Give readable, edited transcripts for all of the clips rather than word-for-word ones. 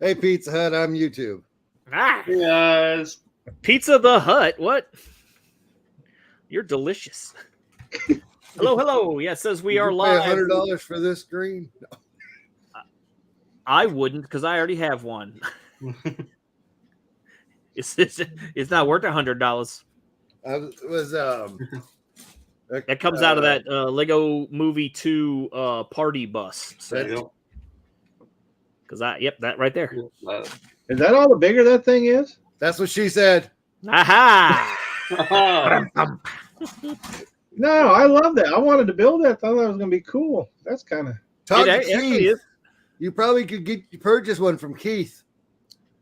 Hey, Pizza Hut, I'm YouTube. Ah, Yes. Pizza the Hut. What? You're delicious. Hello. Yeah, it says we Did are you pay live. $100 for this screen? I wouldn't because I already have one. It's not worth $100. It was That comes out of that Lego Movie 2 party bus. There you go. Because that right there. Is that all the bigger that thing is? That's what she said. Aha! No, I love that. I wanted to build that. I thought that was going to be cool. That's kind of. Talk to actually Keith. is. You probably could purchase one from Keith.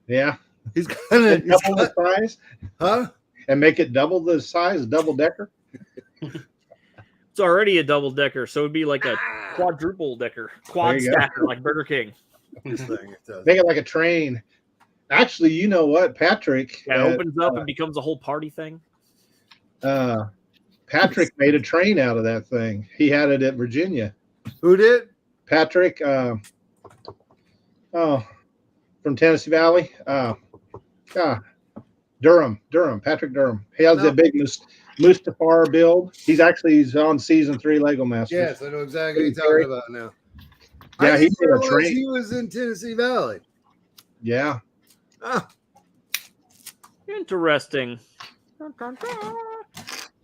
Yeah. He's gonna Double the size? huh? And make it double the size, double decker? It's already a double decker, so it'd be like a quadruple decker, quad There you go. stacker like Burger King. This thing, it does. Make it like a train. Actually, you know what? Patrick. Yeah, it opens up and becomes a whole party thing. Patrick made a train out of that thing. He had it at Virginia. Who did? Patrick, from Tennessee Valley. Durham, Patrick Durham. He has the big Mustafar build. He's on season 3 Lego Masters. Yes, I know exactly what you're talking about now. Yeah, I he didn't did a realize train. he was in Tennessee Valley. Yeah. Ah, Interesting.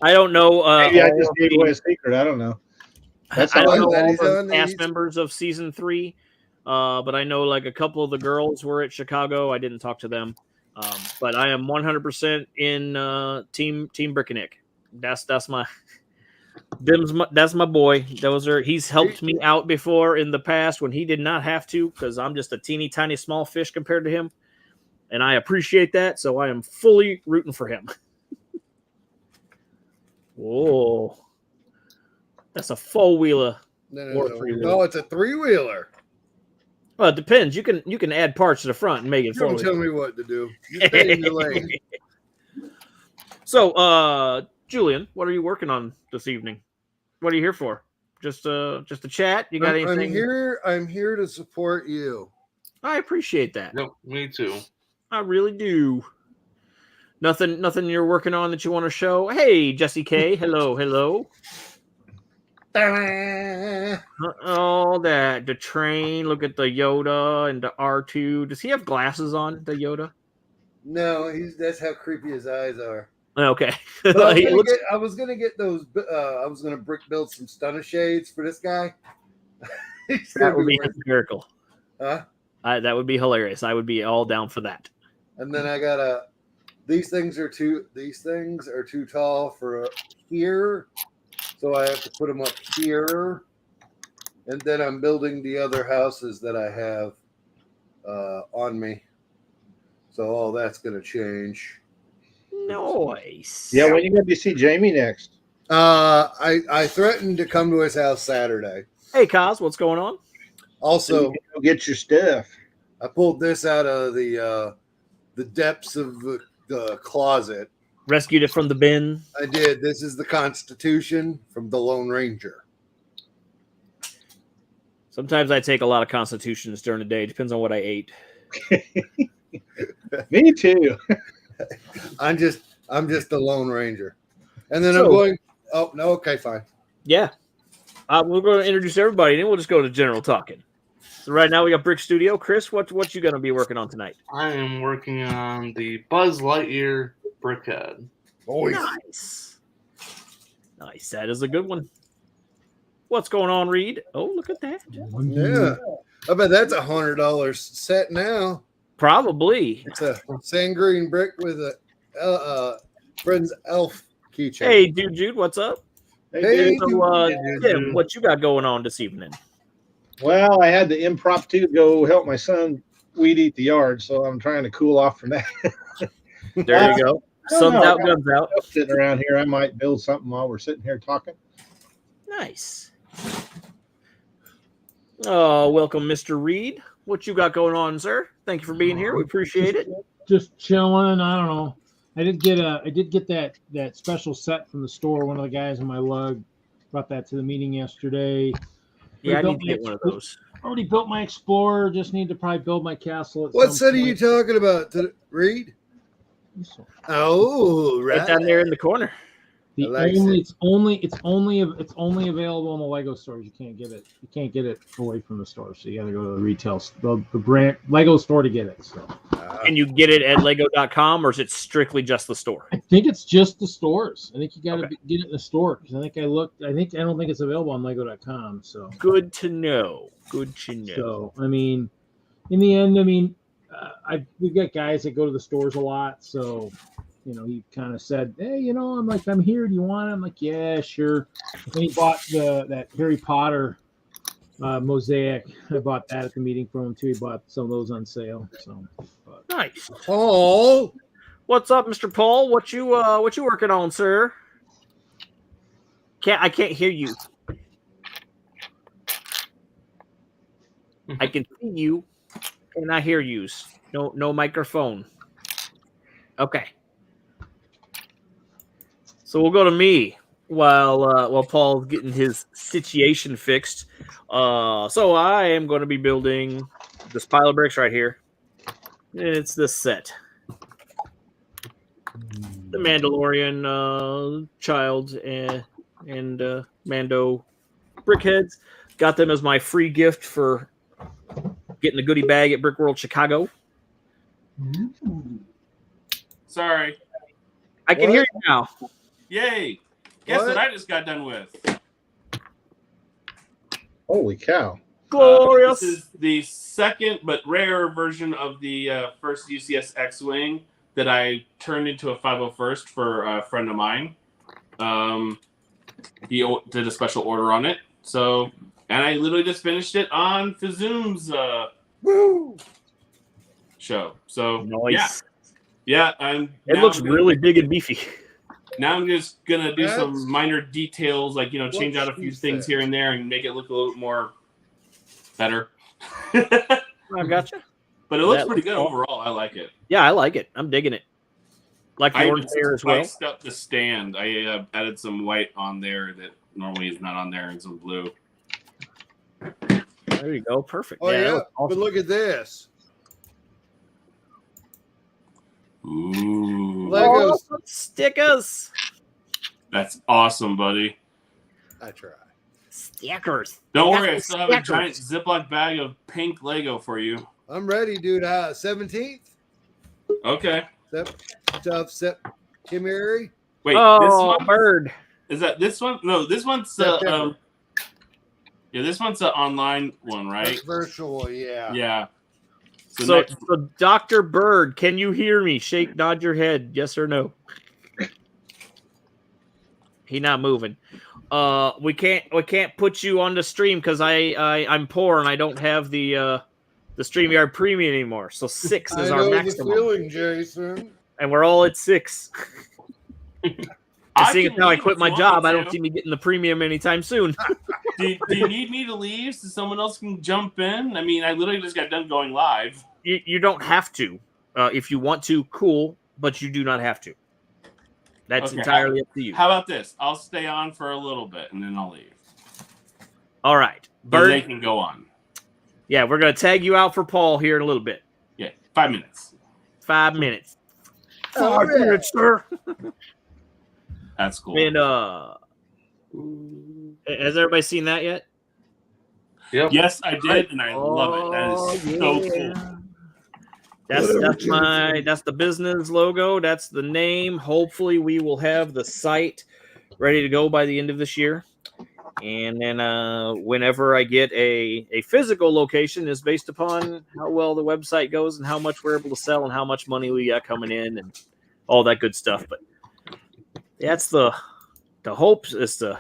I don't know. Maybe I all just of gave the- away a secret. I don't know. That's I how don't know that all he's the on cast these. members of season 3, but I know like a couple of the girls were at Chicago. I didn't talk to them, but I am 100% in team Brickenick. That's my that's my boy. He's helped me out before in the past when he did not have to because I'm just a teeny tiny small fish compared to him, and I appreciate that. So I am fully rooting for him. Whoa. That's a 4-wheeler. Or three-wheeler. No, it's a 3-wheeler. Well, it depends. You can add parts to the front and make it You don't 4-wheeler. tell me what to do. You stay in your lane. So, Julian, what are you working on this evening? What are you here for? Just a chat? You got anything? I'm here to support you. I appreciate that. Nope, me too. I really do. Nothing you're working on that you want to show? Hey, Jesse K. Hello. All that. The train. Look at the Yoda and the R2. Does he have glasses on, the Yoda? No, that's how creepy his eyes are. Okay. But I He looks- was gonna get those. I was gonna brick build some stunner shades for this guy. He's that gonna would be wearing- hysterical. huh? That would be hilarious. I would be all down for that. And then I got these things are too tall for here, so I have to put them up here. And then I'm building the other houses that I have on me, so all that's gonna change. Nice. Yeah, when you going to see Jamie next? I threatened to come to his house Saturday. Hey, Kaz, what's going on? Also, You can go get your stuff. I pulled this out of the depths of the closet. Rescued it from the bin. I did. This is the Constitution from the Lone Ranger. Sometimes I take a lot of constitutions during the day. Depends on what I ate. Me too. I'm just the Lone Ranger. And then So- I'm going. Oh no. Okay, fine. Yeah. We're going to introduce everybody, and then we'll just go to general talking. So right now we got Brick Studio. Chris, what you going to be working on tonight? I am working on the Buzz Lightyear Brickhead. Nice. Nice. That is a good one. What's going on, Reed? Oh, look at that. Yeah. I bet that's $100 set now. Probably. It's a sand green brick with a friend's elf keychain. Hey, Jude, what's up? Hey, So, Dude. Tim, what you got going on this evening? Well, I had the impromptu go help my son weed eat the yard, so I'm trying to cool off from that. There you go. Sun's out, guns out. Sitting around here, I might build something while we're sitting here talking. Nice. Oh, welcome, Mr. Reed. What you got going on, sir? Thank you for being here. We appreciate it. Just chilling. I don't know. I did get that special set from the store. One of the guys in my lug brought that to the meeting yesterday. Yeah, I We need to get one of those. already built my Explorer. Just need to probably build my castle. At What some set are you point. talking about, Reed? Oh, Right right. down there in the corner. The I like only it. it's only available in the Lego stores. You can't get it. You can't get it away from the store. So you got to go to the retail, the brand Lego store to get it. So Can you get it at Lego.com or is it strictly just the store? I think it's just the stores. I think you got to Okay. get it in the store because I think I looked. I don't think it's available on Lego.com. So Good to know. Good to know. So I mean, in the end, we've got guys that go to the stores a lot. So he kind of said, hey, I'm here. Do you want it? I'm like, yeah, sure. And he bought that Harry Potter mosaic. I bought that at the meeting from him too. He bought some of those on sale. So Nice. Paul. What's up, Mr. Paul? What you working on, sir? I can't hear you. I can see you, and I hear you. No microphone. Okay. So we'll go to me while Paul's getting his situation fixed. So I am going to be building this pile of bricks right here. It's this set. The Mandalorian child and Mando brickheads. Got them as my free gift for getting a goodie bag at Brick World Chicago. Sorry. I can What? hear you now. Yay. Guess what What? I just got done with? Holy cow! Glorious. This is the second but rarer version of the first UCS X-Wing that I turned into a 501st for a friend of mine. He did a special order on it. So, and I literally just finished it on Fizoom's Woo! show. So, Nice. yeah. It looks really big and beefy. Now I'm just gonna do That's some minor details, like change out a few she things said. here and there, and make it look a little more better. I gotcha. But it looks That pretty looks good cool. overall. I like it. Yeah, I like it. I'm digging it. Like the I orange hair as well. spiced up the stand. I added some white on there that normally is not on there, and some blue. There you go. Perfect. Oh, that yeah. looks awesome. But look at this. Ooh, Legos. Oh, stickers. that's awesome, buddy. I try. Stickers. Don't Got worry, I the still have a stickers. giant Ziploc bag of pink Lego for you. I'm ready, dude. 17th? Okay. September. Wait, this Oh, one bird. is that this one? No, this one's September. yeah, this one's the online one, right? That's virtual, yeah. Yeah. So, next- Dr. Bird, can you hear me? Nod your head, yes or no. He not moving. We can't put you on the stream because I'm poor and I don't have the StreamYard Premium anymore. So 6 is I our know maximum, the feeling, Jason. and we're all at 6. And seeing as can how I leave quit if my you want job, me I don't to. see me getting the premium anytime soon. Do you need me to leave so someone else can jump in? I mean, I literally just got done going live. You don't have to. If you want to, cool, but you do not have to. That's Okay, entirely up to you. How about this? I'll stay on for a little bit and then I'll leave. All right, But they Bird. can go on. Yeah, we're gonna tag you out for Paul here in a little bit. Yeah, 5 minutes. 5 minutes. All 5 right. minutes, sir. That's cool. And has everybody seen that yet? Yep. Yes, I did, and I love it. That is so cool. That's the business logo. That's the name. Hopefully, we will have the site ready to go by the end of this year. And then whenever I get a physical location is based upon how well the website goes and how much we're able to sell and how much money we got coming in and all that good stuff. But that's the hopes is to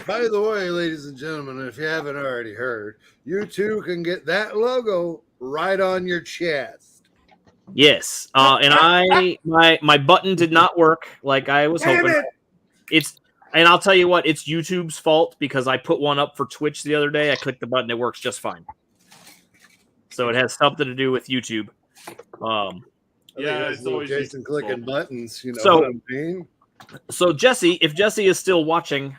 By the way, ladies and gentlemen, if you haven't already heard, you too can get that logo right on your chest. yes. And my button did not work like I was Damn hoping. it! And I'll tell you what, it's YouTube's fault because I put one up for Twitch the other day. I clicked the button, it works just fine. So it has something to do with YouTube. I think Yeah, that's it's little always Jason useful. clicking buttons. You know So- what I mean? So Jesse, if Jesse is still watching,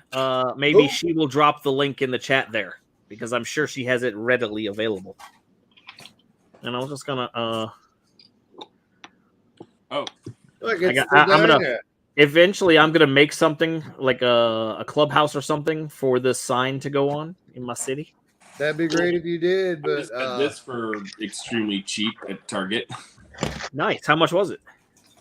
maybe Who? she will drop the link in the chat there because I'm sure she has it readily available. And I was just gonna Oh, Look, I it's got- the I'm gonna- diner. eventually I'm gonna make something like a clubhouse or something for this sign to go on in my city. That'd be great if you did, I but just got this for extremely cheap at Target. Nice. How much was it?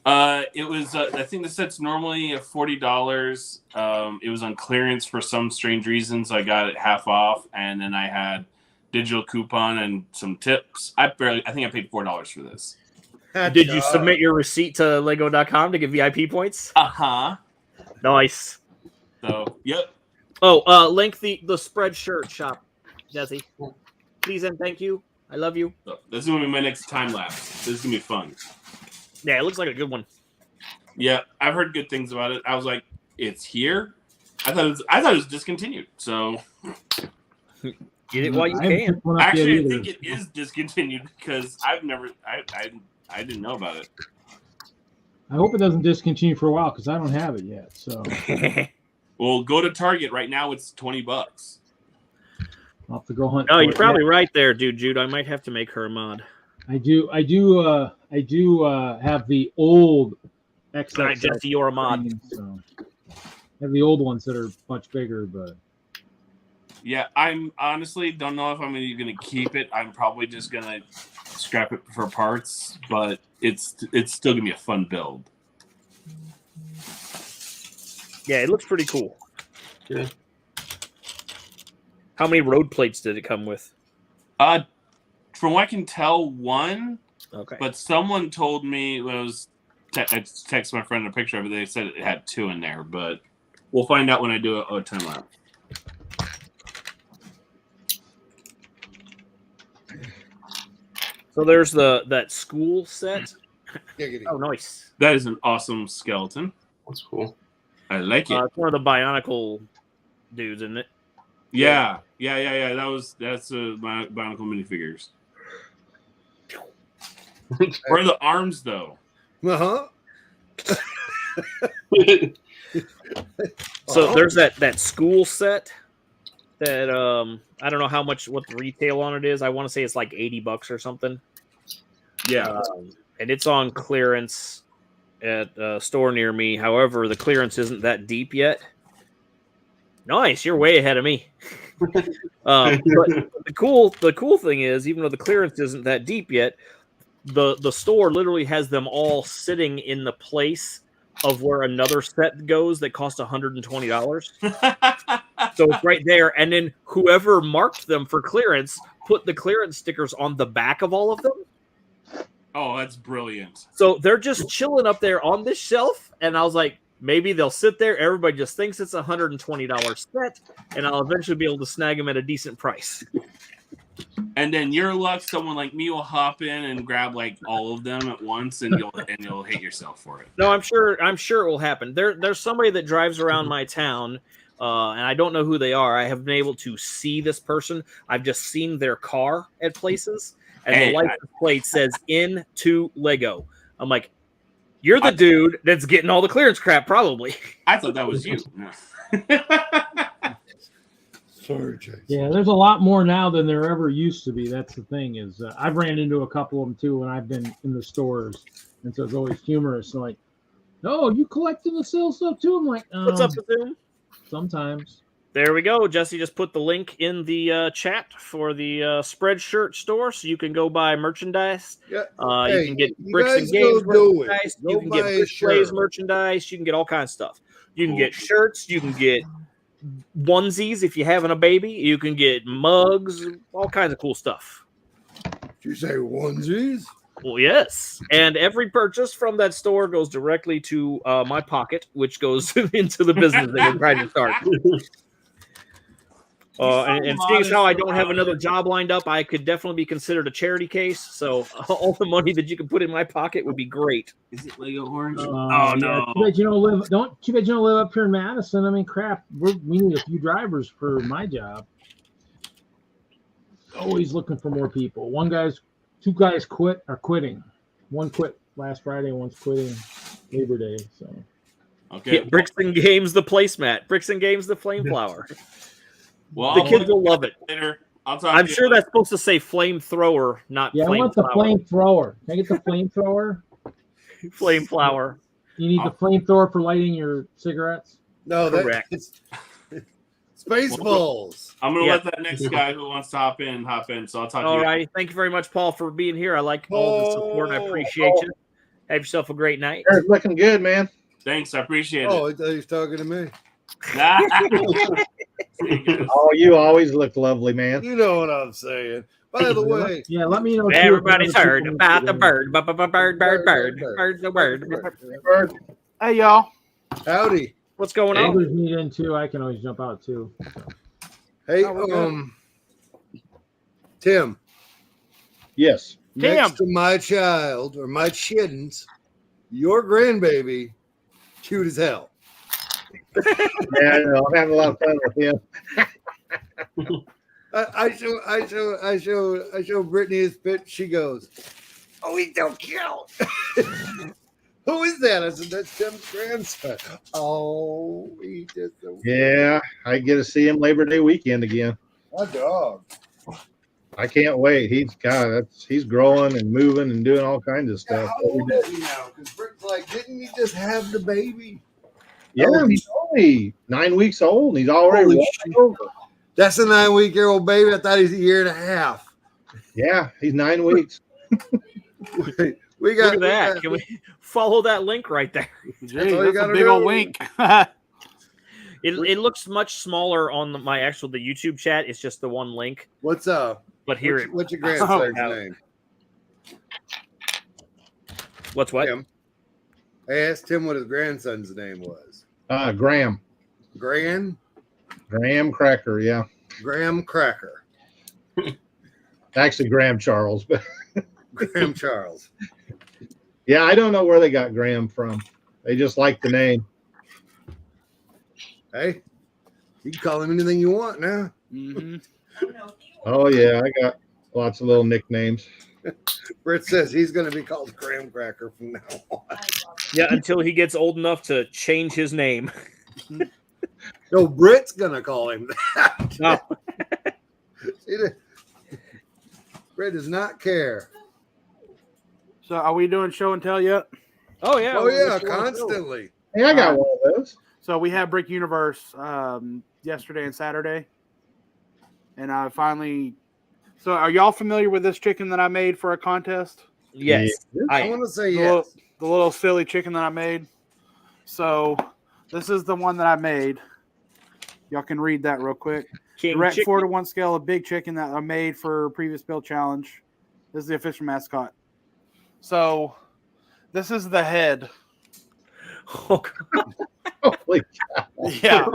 It was. I think the set's normally $40. It was on clearance for some strange reasons. I got it half off, and then I had digital coupon and some tips. I think I paid $4 for this. Did you submit your receipt to Lego.com to get VIP points? Uh-huh. Nice. So, yep. Oh, link the Spreadshirt shop, Jesse. Please and thank you. I love you. So this is gonna be my next time lapse. This is gonna be fun. Yeah, it looks like a good one. Yeah, I've heard good things about it. I was like, it's here. I thought it was discontinued. So Get it while you I haven't can. picked one up actually, yet I think either. it is discontinued because I've never. I didn't know about it. I hope it doesn't discontinue for a while because I don't have it yet. So Well, go to Target right now. It's $20. I'll have to go hunt. Oh, for you're it. probably right there, dude. Jude, I might have to make her a mod. I do have the old XL. All right, Jesse, you're a mod. So I have the old ones that are much bigger, but Yeah, I'm honestly don't know if I'm even gonna keep it. I'm probably just gonna scrap it for parts, but it's still gonna be a fun build. Yeah, it looks pretty cool. Yeah. How many road plates did it come with? From what I can tell, one. Okay. But someone told me when I was I texted my friend a picture of it. They said it had 2 in there, but we'll find out when I do a time lapse. So there's that school set. Giggity. Oh, nice. That is an awesome skeleton. That's cool. I like it. It's one of the Bionicle dudes, isn't it? Yeah. That's Bionicle minifigures. Where are the arms though? Uh-huh. So there's that school set that I don't know what the retail on it is. I want to say it's like $80 or something. Yeah. And it's on clearance at a store near me. However, the clearance isn't that deep yet. Nice, you're way ahead of me. But the cool thing is, even though the clearance isn't that deep yet, the store literally has them all sitting in the place of where another set goes that costs $120. So it's right there, and then whoever marked them for clearance put the clearance stickers on the back of all of them. Oh, that's brilliant. So they're just chilling up there on this shelf, and I was like, maybe they'll sit there. Everybody just thinks it's a $120 set, and I'll eventually be able to snag them at a decent price. And then your luck, someone like me will hop in and grab like all of them at once, and you'll hate yourself for it. No, I'm sure it will happen. There's somebody that drives around my town, and I don't know who they are. I have been able to see this person. I've just seen their car at places, and the license plate says "Into Lego." I'm like, you're the dude that's getting all the clearance crap, probably. I thought that was you. Sorry, Chase. yeah, there's a lot more now than there ever used to be. That's the thing is, I've ran into a couple of them too when I've been in the stores, and so it's always humorous. So like, oh, you collecting the sale stuff too? I'm like, What's up, Zoom? Sometimes. There we go. Jesse just put the link in the chat for the Spreadshirt store, so you can go buy merchandise. Yeah. You Hey, can get you Bricks guys and Games go do it. merchandise. Go You can get buy a Brick Plays shirt. merchandise. You can get all kinds of stuff. You can Cool. get shirts. You can get onesies if you're having a baby. You can get mugs. All kinds of cool stuff. Did you say onesies? Well, yes. And every purchase from that store goes directly to my pocket, which goes into the business that we're trying to start. And seeing as how I don't have another job lined up, I could definitely be considered a charity case. So all the money that you can put in my pocket would be great. Is it Lego Orange? Yeah, too bad you don't live up here in Madison. I mean, crap. We need a few drivers for my job. Always looking for more people. Two guys are quitting. One quit last Friday. One's quitting Labor Day. So Okay. Get Bricks and Games the placemat. Bricks and Games the flame flower. Well, The I'll kids look will love it. later. I'll talk. I'm to sure you that's supposed to say flamethrower, not Yeah, I want the flame flamethrower. Can I get the flamethrower? flame flower. You need the flamethrower for lighting your cigarettes? No, Correct. that's Spaceballs. I'm gonna Yeah. let that next guy who wants to hop in. So I'll talk to All you. right. Thank you very much, Paul, for being here. I like all the support. I appreciate you. Have yourself a great night. Hair's looking good, man. Thanks, I appreciate Oh, it. I thought he was talking to me. Oh, you always look lovely, man. You know what I'm saying. By the way, Yeah, let me know. too, if Everybody's other heard people about the want to bird. Bird. Bird's a bird. Bird. Hey, y'all. howdy. What's going get in. on? Others need in too. I can always jump out too. Hey, Oh, we're good. Tim. Yes. Next to my child or my chiddens, your grandbaby, cute as hell. Yeah, I know. I'm having a lot of fun with him. I show Brittany his pitch. She goes, "Oh, he's so cute." Who is that? I said, "That's Tim's grandson." Oh, he just so Yeah, I get to see him Labor Day weekend again. my dog. I can't wait. He's growing and moving and doing all kinds of Yeah, stuff. how old is he now? Because Britt's like, didn't he just have the baby? Yeah, he's only 9 weeks old. And he's already Holy walking over. That's a 9-week-old baby. I thought he's a year and a half. Yeah, he's 9 weeks. We got Look at that. Can we follow that link right there? Gee, all you that's a gotta big old do. wink. It looks much smaller on the YouTube chat. It's just the one link. What's up? But here What's your grandson's Oh. name? what's what? Tim. I asked him what his grandson's name was. Graham Cracker. Yeah, Graham Cracker. actually Graham Charles, but Graham Charles. yeah, I don't know where they got Graham from. They just like the name. Hey, you can call him anything you want now. Mm-hmm. Oh yeah, I got lots of little nicknames. Britt says he's going to be called Graham Cracker from now on. Yeah, until he gets old enough to change his name. No, Britt's going to call him that. No. Britt does not care. So, are we doing show and tell yet? Oh yeah. Oh, yeah, constantly. Hey, I got one of those. So we had Brick Universe yesterday and Saturday, and I finally. So, are y'all familiar with this chicken that I made for a contest? Yes. I want to say The, yes. the little silly chicken that I made. So, this is the one that I made. Y'all can read that real quick. King Direct Chicken. 4-to-1 scale of big chicken that I made for previous build challenge. This is the official mascot. So, this is the head. Oh, God. Holy Yeah.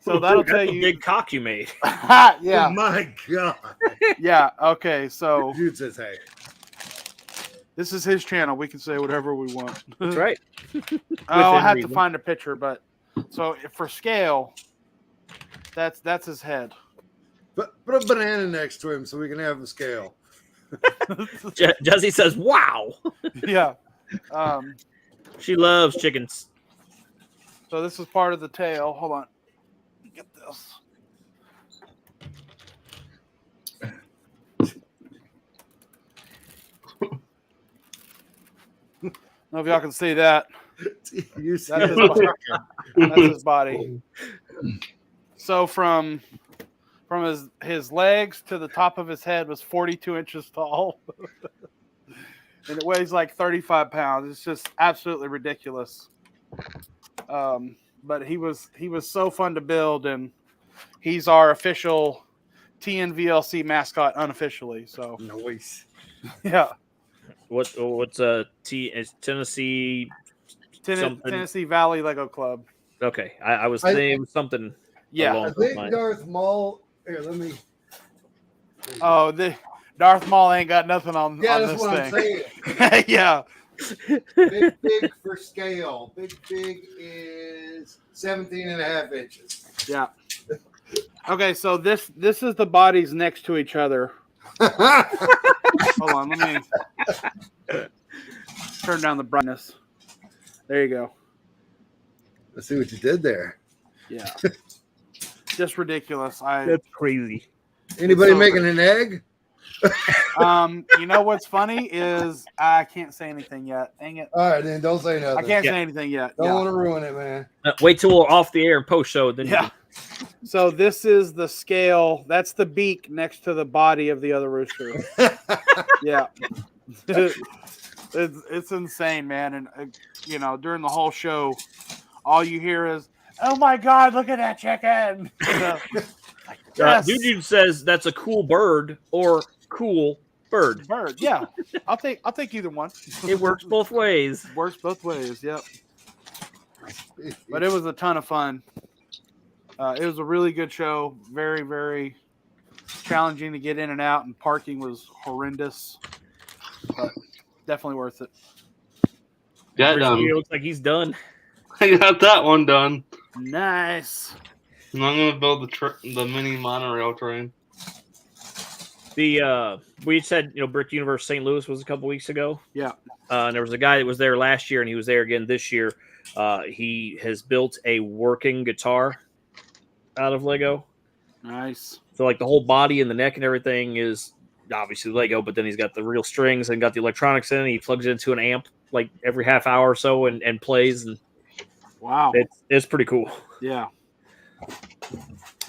So that'll That's tell a you. big cock you made. Yeah. Oh, my God. Yeah. Okay. So Dude says, hey. this is his channel. We can say whatever we want. That's right. I'll Within have reason. to find a picture, but so for scale, that's his head. Put a banana next to him so we can have a scale. Jesse says, "Wow, Yeah. she loves chickens." So this is part of the tail. Hold on. Get this. I don't know if y'all can see that. You see That's his it? body. That's his body. So from his legs to the top of his head was 42 inches tall. And it weighs like 35 pounds. It's just absolutely ridiculous. But he was so fun to build, and he's our official TNVLC mascot unofficially. So Noise. yeah, What's is Tennessee? Something. Tennessee Valley Lego Club. Okay, I was I- thinking something. Yeah. along I those think lines. Darth Maul. Here, let me. Oh, the Darth Maul ain't got nothing on, Yeah, on that's this what I'm thing. saying. Yeah. Big for scale. Big is 17 and a half inches. Yeah. Okay, so this is the bodies next to each other. Hold on, let me turn down the brightness. There you go. Let's see what you did there. Yeah. just ridiculous. That's crazy. Anybody So- making an egg? You know what's funny is I can't say anything yet. Dang it. All right, then don't say I nothing. can't Yeah. say anything yet. Don't Yeah. want to ruin it, man. Wait till we're off the air and post show. Then you Yeah. So this is the scale. That's the beak next to the body of the other rooster. Yeah. it's insane, man. And you know, during the whole show, all you hear is, "Oh my God, look at that chicken!" You know, like, yes. Dude says that's a cool bird or cool bird. Bird. Yeah, I'll take either one. It works both ways. Works both ways. Yep. But it was a ton of fun. It was a really good show. Very, very challenging to get in and out, and parking was horrendous. But definitely worth it. Got It done. looks like he's done. I got that one done. Nice. And I'm gonna build the mini monorail train. We said Brick Universe St. Louis was a couple weeks ago. Yeah. And there was a guy that was there last year, and he was there again this year. He has built a working guitar out of Lego. Nice. So like the whole body and the neck and everything is obviously Lego, but then he's got the real strings and got the electronics in it. He plugs it into an amp like every half hour or so and plays, and Wow. it's pretty cool. Yeah.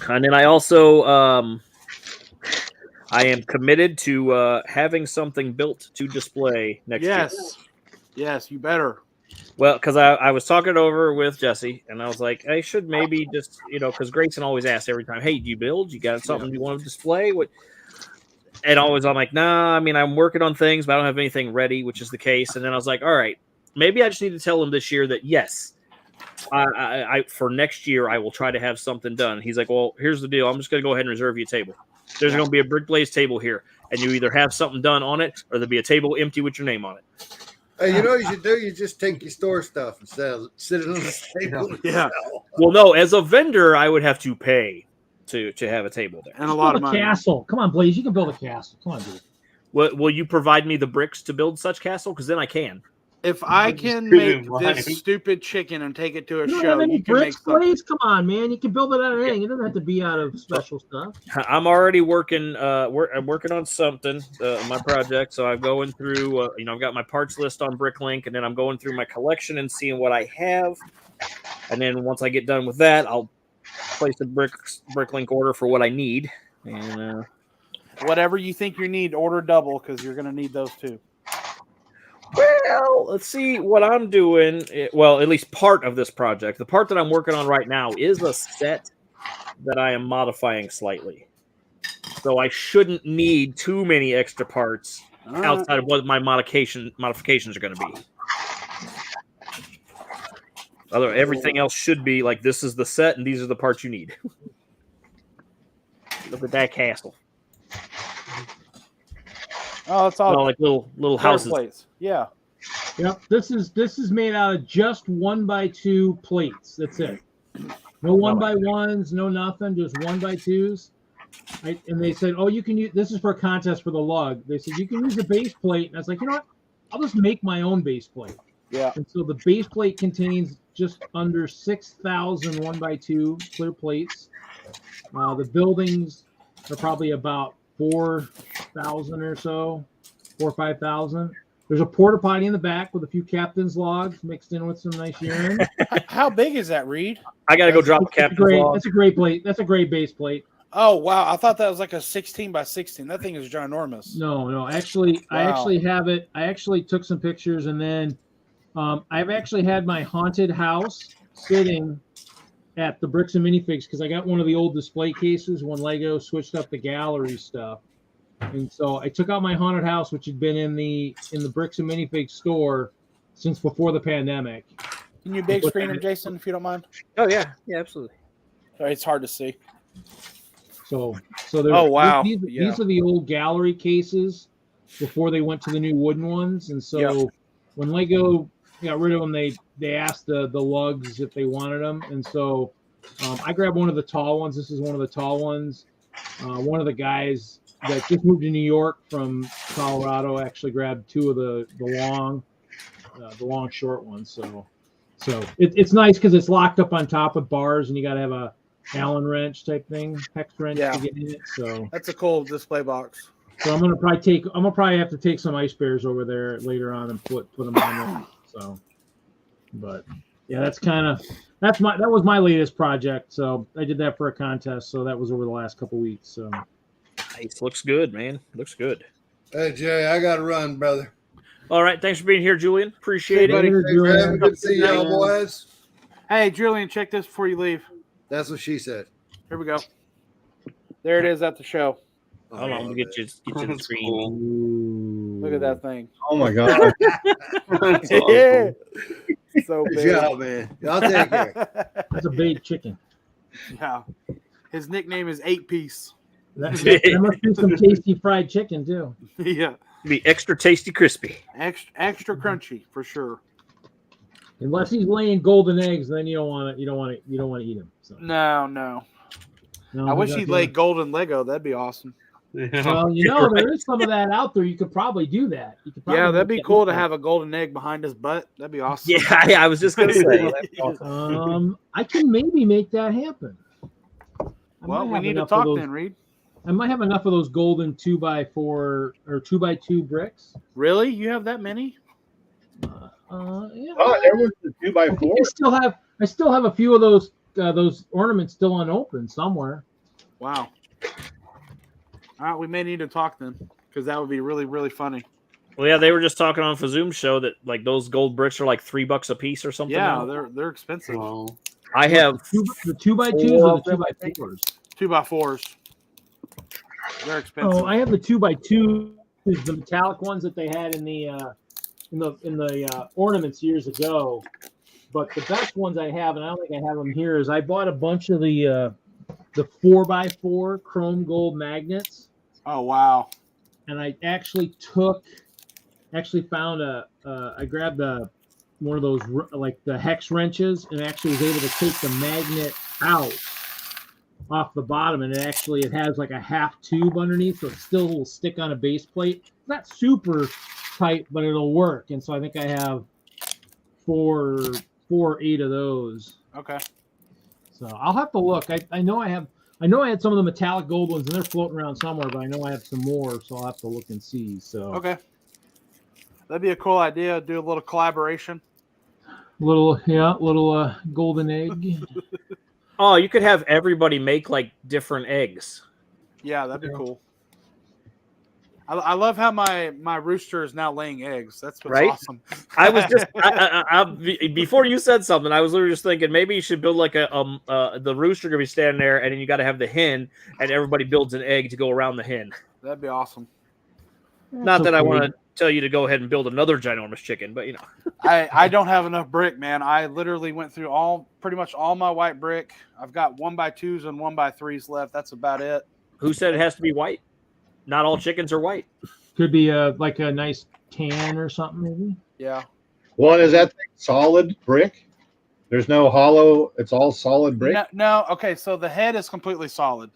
And then I also I am committed to having something built to display next year. Yes. Yes, you better. Well, because I was talking it over with Jesse, and I was like, I should maybe just, because Grayson always asks every time, hey, do you build? You got something you want to display? What? And always I'm like, nah, I mean, I'm working on things, but I don't have anything ready, which is the case. And then I was like, all right, maybe I just need to tell him this year that, yes, I for next year, I will try to have something done. He's like, well, here's the deal. I'm just going to go ahead and reserve you a table. There's going to be a Brick Blaze table here, and you either have something done on it or there'll be a table empty with your name on it. Hey, you know what you should do? You just take your store stuff and sit it on the table. Yeah. Well, no, as a vendor, I would have to pay to have a table there. And a lot of Build a money. castle. Come on, Blaze. You can build a castle. Come on, dude. Will you provide me the bricks to build such castle? Because then I can. If I can Stupid make line. this stupid chicken and take it to a You don't show, have any you can make bricks, something. Blaze? Come on, man. You can build it out of anything. It doesn't have to be out of special stuff. I'm already working. I'm working on something, my project. So I'm going through. I've got my parts list on Bricklink, and then I'm going through my collection and seeing what I have. And then once I get done with that, I'll place a Bricklink order for what I need. And Whatever you think you need, order double because you're going to need those too. well, let's see what I'm doing. Well, at least part of this project. The part that I'm working on right now is a set that I am modifying slightly. So I shouldn't need too many extra parts outside of what my modifications are going to be. Everything else should be like this is the set and these are the parts you need. Look at that castle. Oh, it's all Like little houses. plates. Yeah. Yep. This is made out of just 1x2 plates. That's it. No 1x1s, no nothing, just 1x2s. And they said, oh, you can use this is for a contest for the lug. They said you can use a base plate. And I was like, you know what? I'll just make my own base plate. Yeah. And so the base plate contains just under 6,000 1x2 clear plates. The buildings are probably about 4,000 or so, 4,000 or 5,000. There's a porta potty in the back with a few captain's logs mixed in with some nice urine. How big is that, Reed? I got to go drop That's Captain Log. That's a great plate. That's a great base plate. Oh, wow. I thought that was like a 16 by 16. That thing is ginormous. No. Actually, I Wow. actually have it. I actually took some pictures, and then I've actually had my haunted house sitting at the Bricks and Minifigs because I got one of the old display cases when Lego switched up the gallery stuff. And so I took out my haunted house, which had been in the Bricks and Minifigs store since before the pandemic. Can you big screen it, Jason, if you don't mind? Oh yeah, absolutely. Sorry, it's hard to see. So there's, Oh, wow. These are the old gallery cases before they went to the new wooden ones. And so Yeah. when Lego got rid of them, they asked the lugs if they wanted them. And so I grabbed one of the tall ones. This is one of the tall ones. One of the guys that just moved to New York from Colorado actually grabbed two of the long short ones. So it's nice because it's locked up on top with bars, and you got to have a Allen wrench type thing, hex wrench Yeah. to get in it. So That's a cool display box. I'm gonna probably have to take some ice bears over there later on and put them on there. So, but yeah, that was my latest project. So I did that for a contest. So that was over the last couple weeks. So Nice. Looks good, man. Looks good. Hey, Jay, I got to run, brother. All right. Thanks for being here, Julian. Appreciate it. Later, Thanks for having Julian. me. Good to see y'all, boys. Hey, Julian, check this before you leave. That's what she said. Here we go. There it is at the show. Hold on, let me get you the That's screen. cool. Look at that thing. Oh my god! That's Yeah. awesome. So Good big. job, man. Y'all take care. That's a baked chicken. Yeah. His nickname is 8-piece. That must be some tasty fried chicken too. Yeah. Be extra tasty, crispy. Extra crunchy for sure. Unless he's laying golden eggs, then you don't want to eat him. So, No. no, I wish he's he'd not lay doing- golden Lego. That'd be awesome. Yeah. Well, there is some of that out there. You could probably do that. You could probably Yeah, that'd make be that cool look to like- have a golden egg behind his butt. That'd be awesome. Yeah, I was just gonna say. I can maybe make that happen. I Well, might we have need to enough of talk those- then, Reed. I might have enough of those golden 2x4 or 2x2 bricks. Really? You have that many? Yeah. Oh, there was the 2x4. I still have a few of those ornaments still unopened somewhere. Wow. All right, we may need to talk then, because that would be really, really funny. Well, yeah, they were just talking on Fazoom's show that like those gold bricks are like $3 a piece or something. Yeah, now. they're expensive. Wow. I have The 2x2s or the 2x4s? 2x4s. They're expensive. Oh, I have the 2x2s, the metallic ones that they had in the ornaments years ago. But the best ones I have, and I don't think I have them here, is I bought a bunch of the 4x4 chrome gold magnets, Oh wow. and I actually found I grabbed one of those like the hex wrenches, and actually was able to take the magnet out off the bottom, and it has like a half tube underneath, so it still will stick on a base plate. It's not super tight, but it'll work. And so I think I have 4 or 8 of those. Okay. So I'll have to look. I know I had some of the metallic gold ones, and they're floating around somewhere, but I know I have some more, so I'll have to look and see. So Okay. That'd be a cool idea. Do a little collaboration. little golden egg. Oh, you could have everybody make like different eggs. Yeah, that'd be cool. I love how my rooster is now laying eggs. That's what's Right? awesome. I was just before you said something, I was literally just thinking maybe you should build like the rooster gonna be standing there, and then you got to have the hen, and everybody builds an egg to go around the hen. That'd be awesome. Not that I want to tell you to go ahead and build another ginormous chicken, but you know. I don't have enough brick, man. I literally went through pretty much all my white brick. I've got 1x2s and 1x3s left. That's about it. Who said it has to be white? Not all chickens are white. Could be like a nice tan or something, maybe. Yeah. One is that thing solid brick. There's no hollow. It's all solid brick. No. Okay, so the head is completely solid.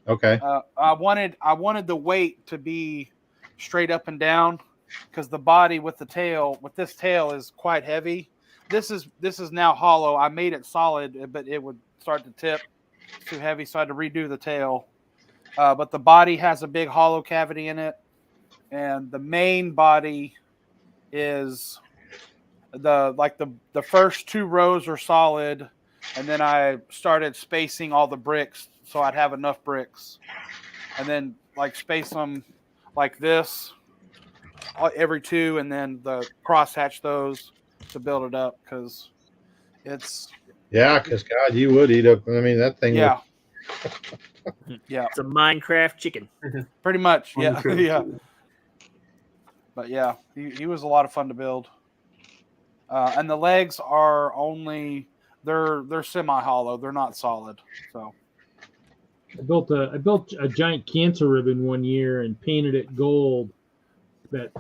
Okay. I wanted the weight to be straight up and down, because the body with this tail is quite heavy. This is now hollow. I made it solid, but it would start to tip. It's too heavy, so I had to redo the tail. But the body has a big hollow cavity in it, and the main body is the first 2 rows are solid, and then I started spacing all the bricks so I'd have enough bricks, and then like space them like this every 2, and then the cross hatch those to build it up, because it's Yeah, because God, you would eat up. I mean, that thing. yeah. Yeah, It's a Minecraft chicken. pretty much. Yeah, Okay. yeah. But yeah, he was a lot of fun to build. And the legs are they're semi hollow. They're not solid. So I built a giant cancer ribbon one year and painted it gold. That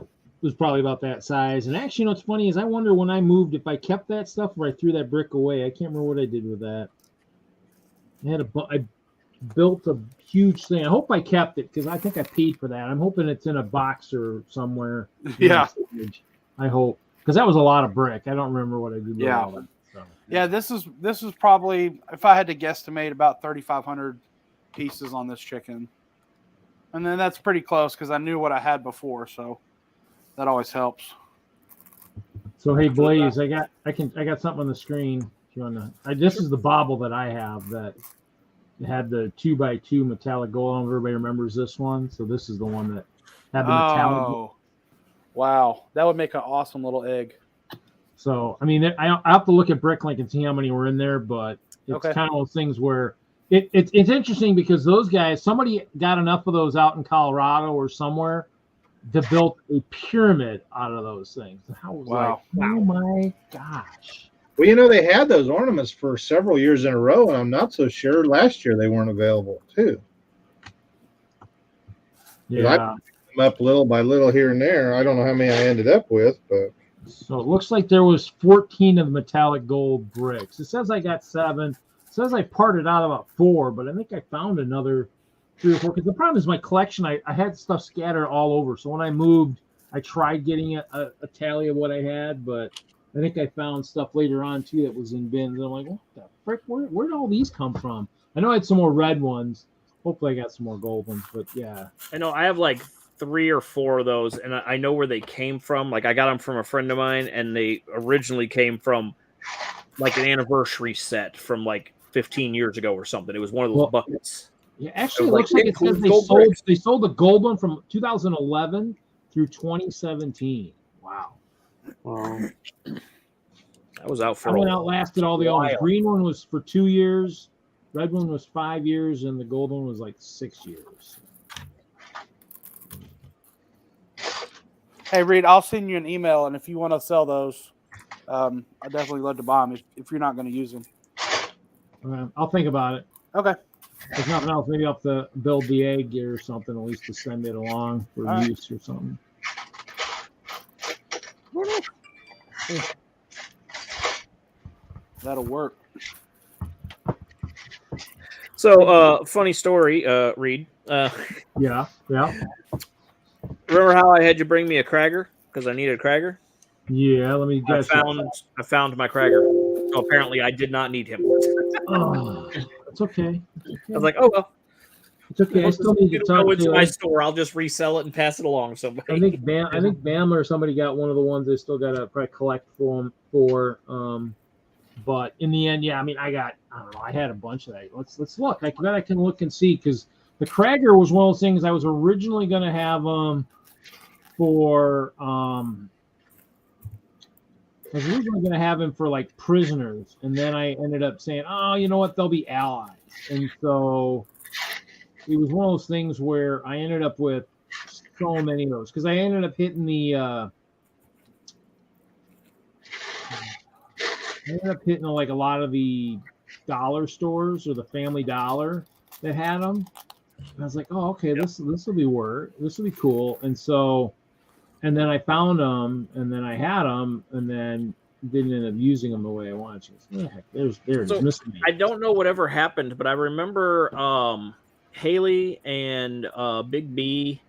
was probably about that size. And actually, you know what's funny is I wonder when I moved if I kept that stuff or I threw that brick away. I can't remember what I did with that. I built a huge thing. I hope I kept it because I think I paid for that. I'm hoping it's in a box or somewhere. yeah, I hope, because that was a lot of brick. I don't remember what I did with Yeah. all that. So. Yeah, this is probably, if I had to guesstimate, about 3,500 pieces on this chicken, and then that's pretty close because I knew what I had before, so that always helps. So hey Blaze, I got something on the screen. If you want to, this is the bobble that I have that had the 2x2 metallic gold. I don't know if everybody remembers this one. So this is the one that had the metallic. Oh, wow, that would make an awesome little egg. So I mean, I have to look at Bricklink and see how many were in there, but it's kind of those things where it's interesting because those guys, somebody got enough of those out in Colorado or somewhere to build a pyramid out of those things. I was like, oh my gosh. Well, you know, they had those ornaments for several years in a row, and I'm not so sure last year they weren't available too. Yeah. I picked them up little by little here and there. I don't know how many I ended up with, but so it looks like there was 14 of the metallic gold bricks. It says I got 7. It says I parted out about 4, but I think I found another 3 or 4. Because the problem is my collection, I had stuff scattered all over. So when I moved, I tried getting a tally of what I had, but I think I found stuff later on too that was in bins. And I'm like, what the frick? Where did all these come from? I know I had some more red ones. Hopefully I got some more gold ones, but yeah. I know I have like 3 or 4 of those, and I know where they came from. Like I got them from a friend of mine, and they originally came from like an anniversary set from like 15 years ago or something. It was one of those buckets. Yeah, actually, it looks like it says they sold the gold one from 2011 through 2017. Wow. That was out for that one outlasted all the others. Green one was for 2 years, red one was 5 years, and the gold one was like 6 years. Hey, Reed, I'll send you an email, and if you want to sell those, I'd definitely love to buy them if you're not going to use them. I'll think about it. Okay. If nothing else, maybe I'll have to build the egg or something, at least to send it along for use or something. That'll work. So, funny story, Reed. Yeah. Remember how I had you bring me a Krager because I needed a Krager? Yeah, let me guess. I found my Krager. So apparently, I did not need him. Oh, it's okay. I was like, oh well. It's okay. I still need to talk to to my store. I'll just resell it and pass it along to somebody. I think Bam or somebody got one of the ones they still got to probably collect for. But in the end, yeah. I mean, I don't know. I had a bunch of that. Let's look. I bet I can look and see because the Krager was one of those things I was originally going to have for I was originally going to have him for like prisoners, and then I ended up saying, oh, you know what? They'll be allies, and so it was one of those things where I ended up with so many of those because I ended up hitting like a lot of the dollar stores or the Family Dollar that had them. And I was like, oh, okay, this will be cool. And so, and then I found them, and then I had them, and then didn't end up using them the way I wanted to. Heck, there's so missing me. I don't know whatever happened, but I remember Haley and Big B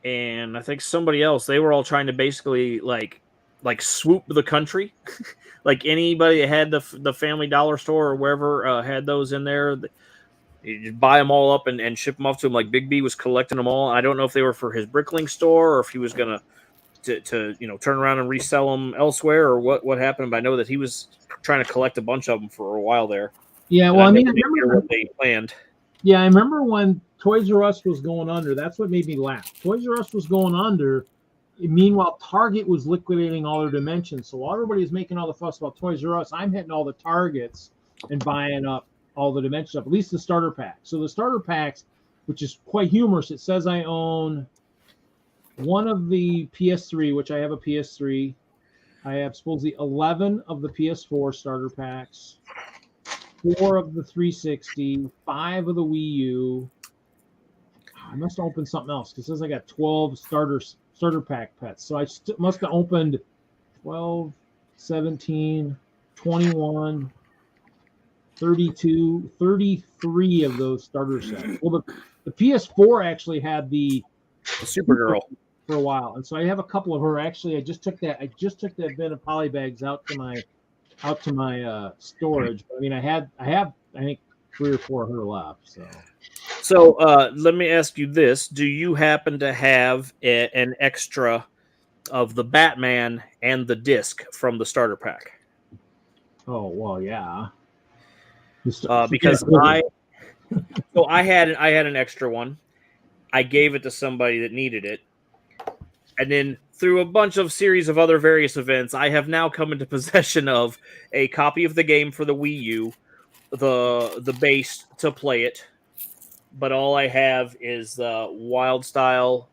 and I think somebody else. They were all trying to basically like swoop the country. Like anybody that had the Family Dollar store or wherever had those in there. You just buy them all up and ship them off to him. Like Big B was collecting them all. I don't know if they were for his Bricklink store or if he was gonna to turn around and resell them elsewhere or what happened. But I know that he was trying to collect a bunch of them for a while there. Yeah, well, I remember what they planned. Yeah, I remember when Toys R Us was going under. That's what made me laugh. Toys R Us was going under. Meanwhile, Target was liquidating all their dimensions. So while everybody was making all the fuss about Toys R Us, I'm hitting all the Targets and buying up all the dimensions up, at least the starter pack. So the starter packs, which is quite humorous, it says I own one of the PS3, which I have a PS3. I have supposedly 11 of the PS4 starter packs, 4 of the 360, 5 of the Wii U. I must have opened something else because it says I got 12 starter pack pets. So I must have opened 12, 17, 21, 32, 33 of those starter sets. Well, the PS4 actually had the Supergirl for a while, and so I have a couple of her. Actually, I just took that bin of poly bags out to my out to my storage. But I mean, I have I think 3 or 4 of her left. So let me ask you this: do you happen to have an extra of the Batman and the disc from the starter pack? Oh well, yeah. Because I had an extra one. I gave it to somebody that needed it, and then through a bunch of series of other various events, I have now come into possession of a copy of the game for the Wii U, the base to play it, but all I have is the Wild Style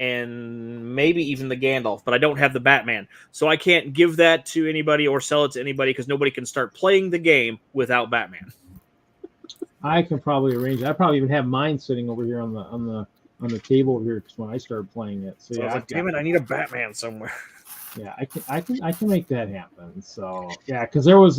and maybe even the Gandalf, but I don't have the Batman. So I can't give that to anybody or sell it to anybody because nobody can start playing the game without Batman. I can probably arrange it. I probably even have mine sitting over here on the table over here because when I started playing it. So I was like, damn it, I need a Batman somewhere. Yeah, I can make that happen. So yeah, because there were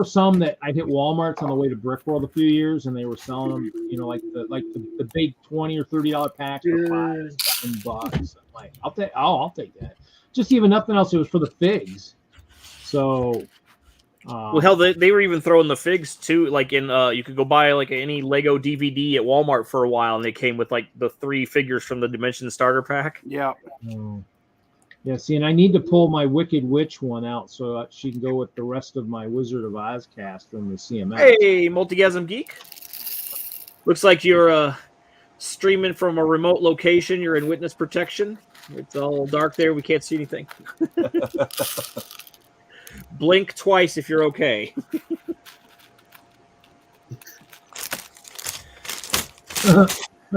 some that I hit Walmart's on the way to Brickworld a few years, and they were selling them, like the big $20 or $30 packs for $5-7. I'm like, I'll take that. Just even nothing else. It was for the figs. So, well, hell, they were even throwing the figs too. Like you could go buy like any Lego DVD at Walmart for a while, and they came with like the 3 figures from the Dimension starter pack. Yeah. Yeah, see, and I need to pull my Wicked Witch one out so she can go with the rest of my Wizard of Oz cast from the CMS. Hey, Multigasm Geek. Looks like you're streaming from a remote location. You're in witness protection. It's all dark there. We can't see anything. Blink twice if you're okay.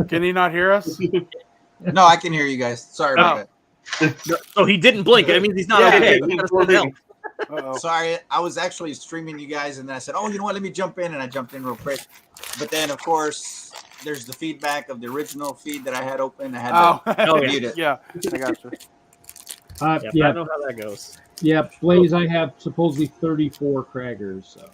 Can he not hear us? No, I can hear you guys. Sorry about that. Oh, he didn't blink. That means he's not okay. We gotta send help. Uh-oh. Sorry, I was actually streaming you guys, and then I said, "Oh, you know what? Let me jump in," and I jumped in real quick. But then, of course, there's the feedback of the original feed that I had open. I had to mute it. Yeah, I got you. I Yeah, know how that goes. yeah, Blaze. I have supposedly 34 Craggers. So.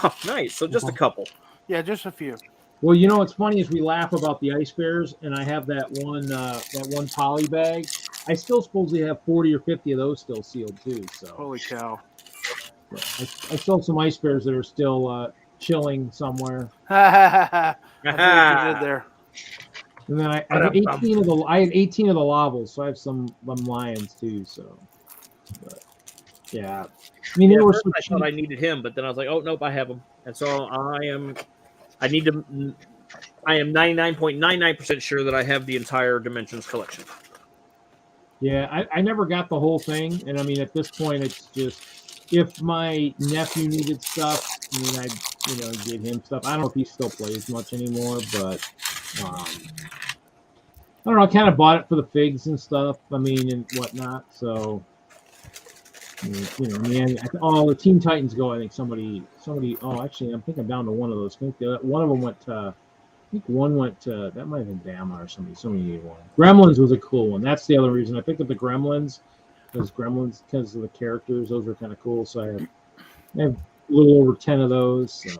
Oh, nice. So just a couple. Yeah, just a few. Well, what's funny is we laugh about the ice bears, and I have that one poly bag. I still supposedly have 40 or 50 of those still sealed too. So Holy cow. I still have some ice bears that are still chilling somewhere. I see what you did there. And then I have 18 of the Lavels, so I have some lions too. So, but, yeah. I mean, Yeah, there were first some I thought I needed him, but then I was like, oh nope, I have him, and so I am 99.99% sure that I have the entire Dimensions collection. Yeah, I never got the whole thing, and I mean at this point it's just if my nephew needed stuff, I mean I give him stuff. I don't know if he still plays much anymore, but I don't know. I kind of bought it for the figs and stuff. I mean and whatnot. So man, the Teen Titans Go. I think somebody. Oh, actually, I think I'm down to one of those. I think one of them went to. I think one went to, that might have been Bama or somebody. Somebody needed one. Gremlins was a cool one. That's the other reason I picked up the Gremlins, because of the characters. Those were kind of cool. So I have a little over 10 of those. So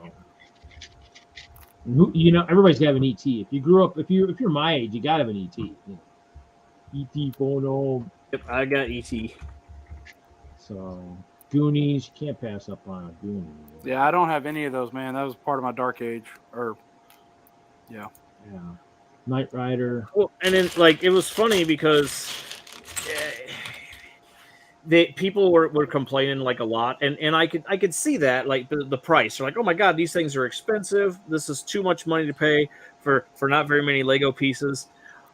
everybody's got to have an ET. If you grew up, if you're my age, you got to have an ET. ET phone home. Yep, I got ET. So Goonies, you can't pass up on a Goonies. Yeah, I don't have any of those, man. That was part of my Dark Age. Yeah. Knight Rider. Well, and then it was funny because people were complaining a lot, and I could see that the price. They're like, oh my god, these things are expensive. This is too much money to pay for not very many Lego pieces.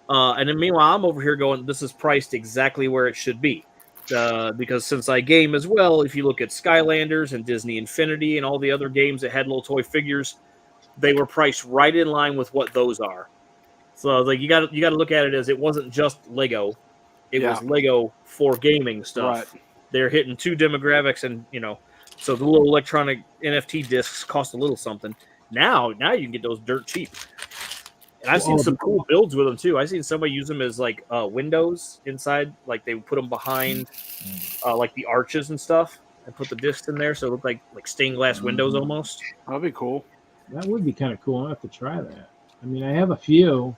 And then meanwhile, I'm over here going, this is priced exactly where it should be. Because since I game as well, if you look at Skylanders and Disney Infinity and all the other games that had little toy figures, they were priced right in line with what those are. So you got to look at it as it wasn't just Lego, it was Lego for gaming stuff. Right. They're hitting 2 demographics, and so the little electronic NFT discs cost a little something. Now you can get those dirt cheap. And I've seen some cool builds with them too. I've seen somebody use them as windows inside, they would put them behind the arches and stuff, and put the discs in there, so it looked like stained glass windows almost. That'd be cool. That would be kind of cool. I'll have to try that. I mean, I have a few.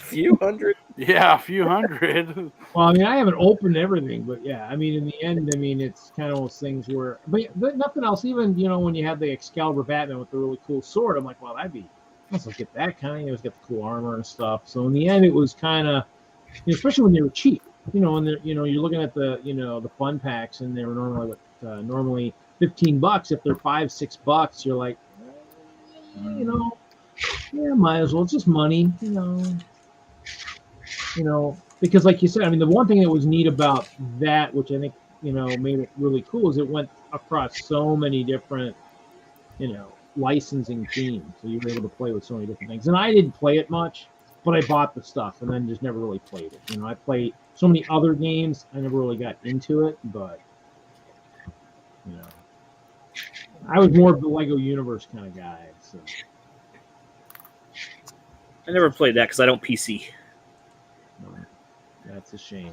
few hundred. Yeah, a few hundred. Well, I mean, I haven't opened everything, but yeah, I mean, in the end, I mean, it's kind of those things where, but nothing else. Even when you have the Excalibur Batman with the really cool sword, I'm like, well, let's look at that kind of. It's got the cool armor and stuff. So in the end, it was kind of, especially when they were cheap. And they're, you're looking at the, the fun packs, and they were normally $15. If they're $5-6, you're like, yeah, might as well. It's just money, because like you said, I mean, the one thing that was neat about that, which I think, made it really cool, is it went across so many different, licensing themes. So you were able to play with so many different things. And I didn't play it much, but I bought the stuff and then just never really played it. I played so many other games. I never really got into it, but, I was more of the Lego Universe kind of guy. So. I never played that because I don't PC. That's a shame.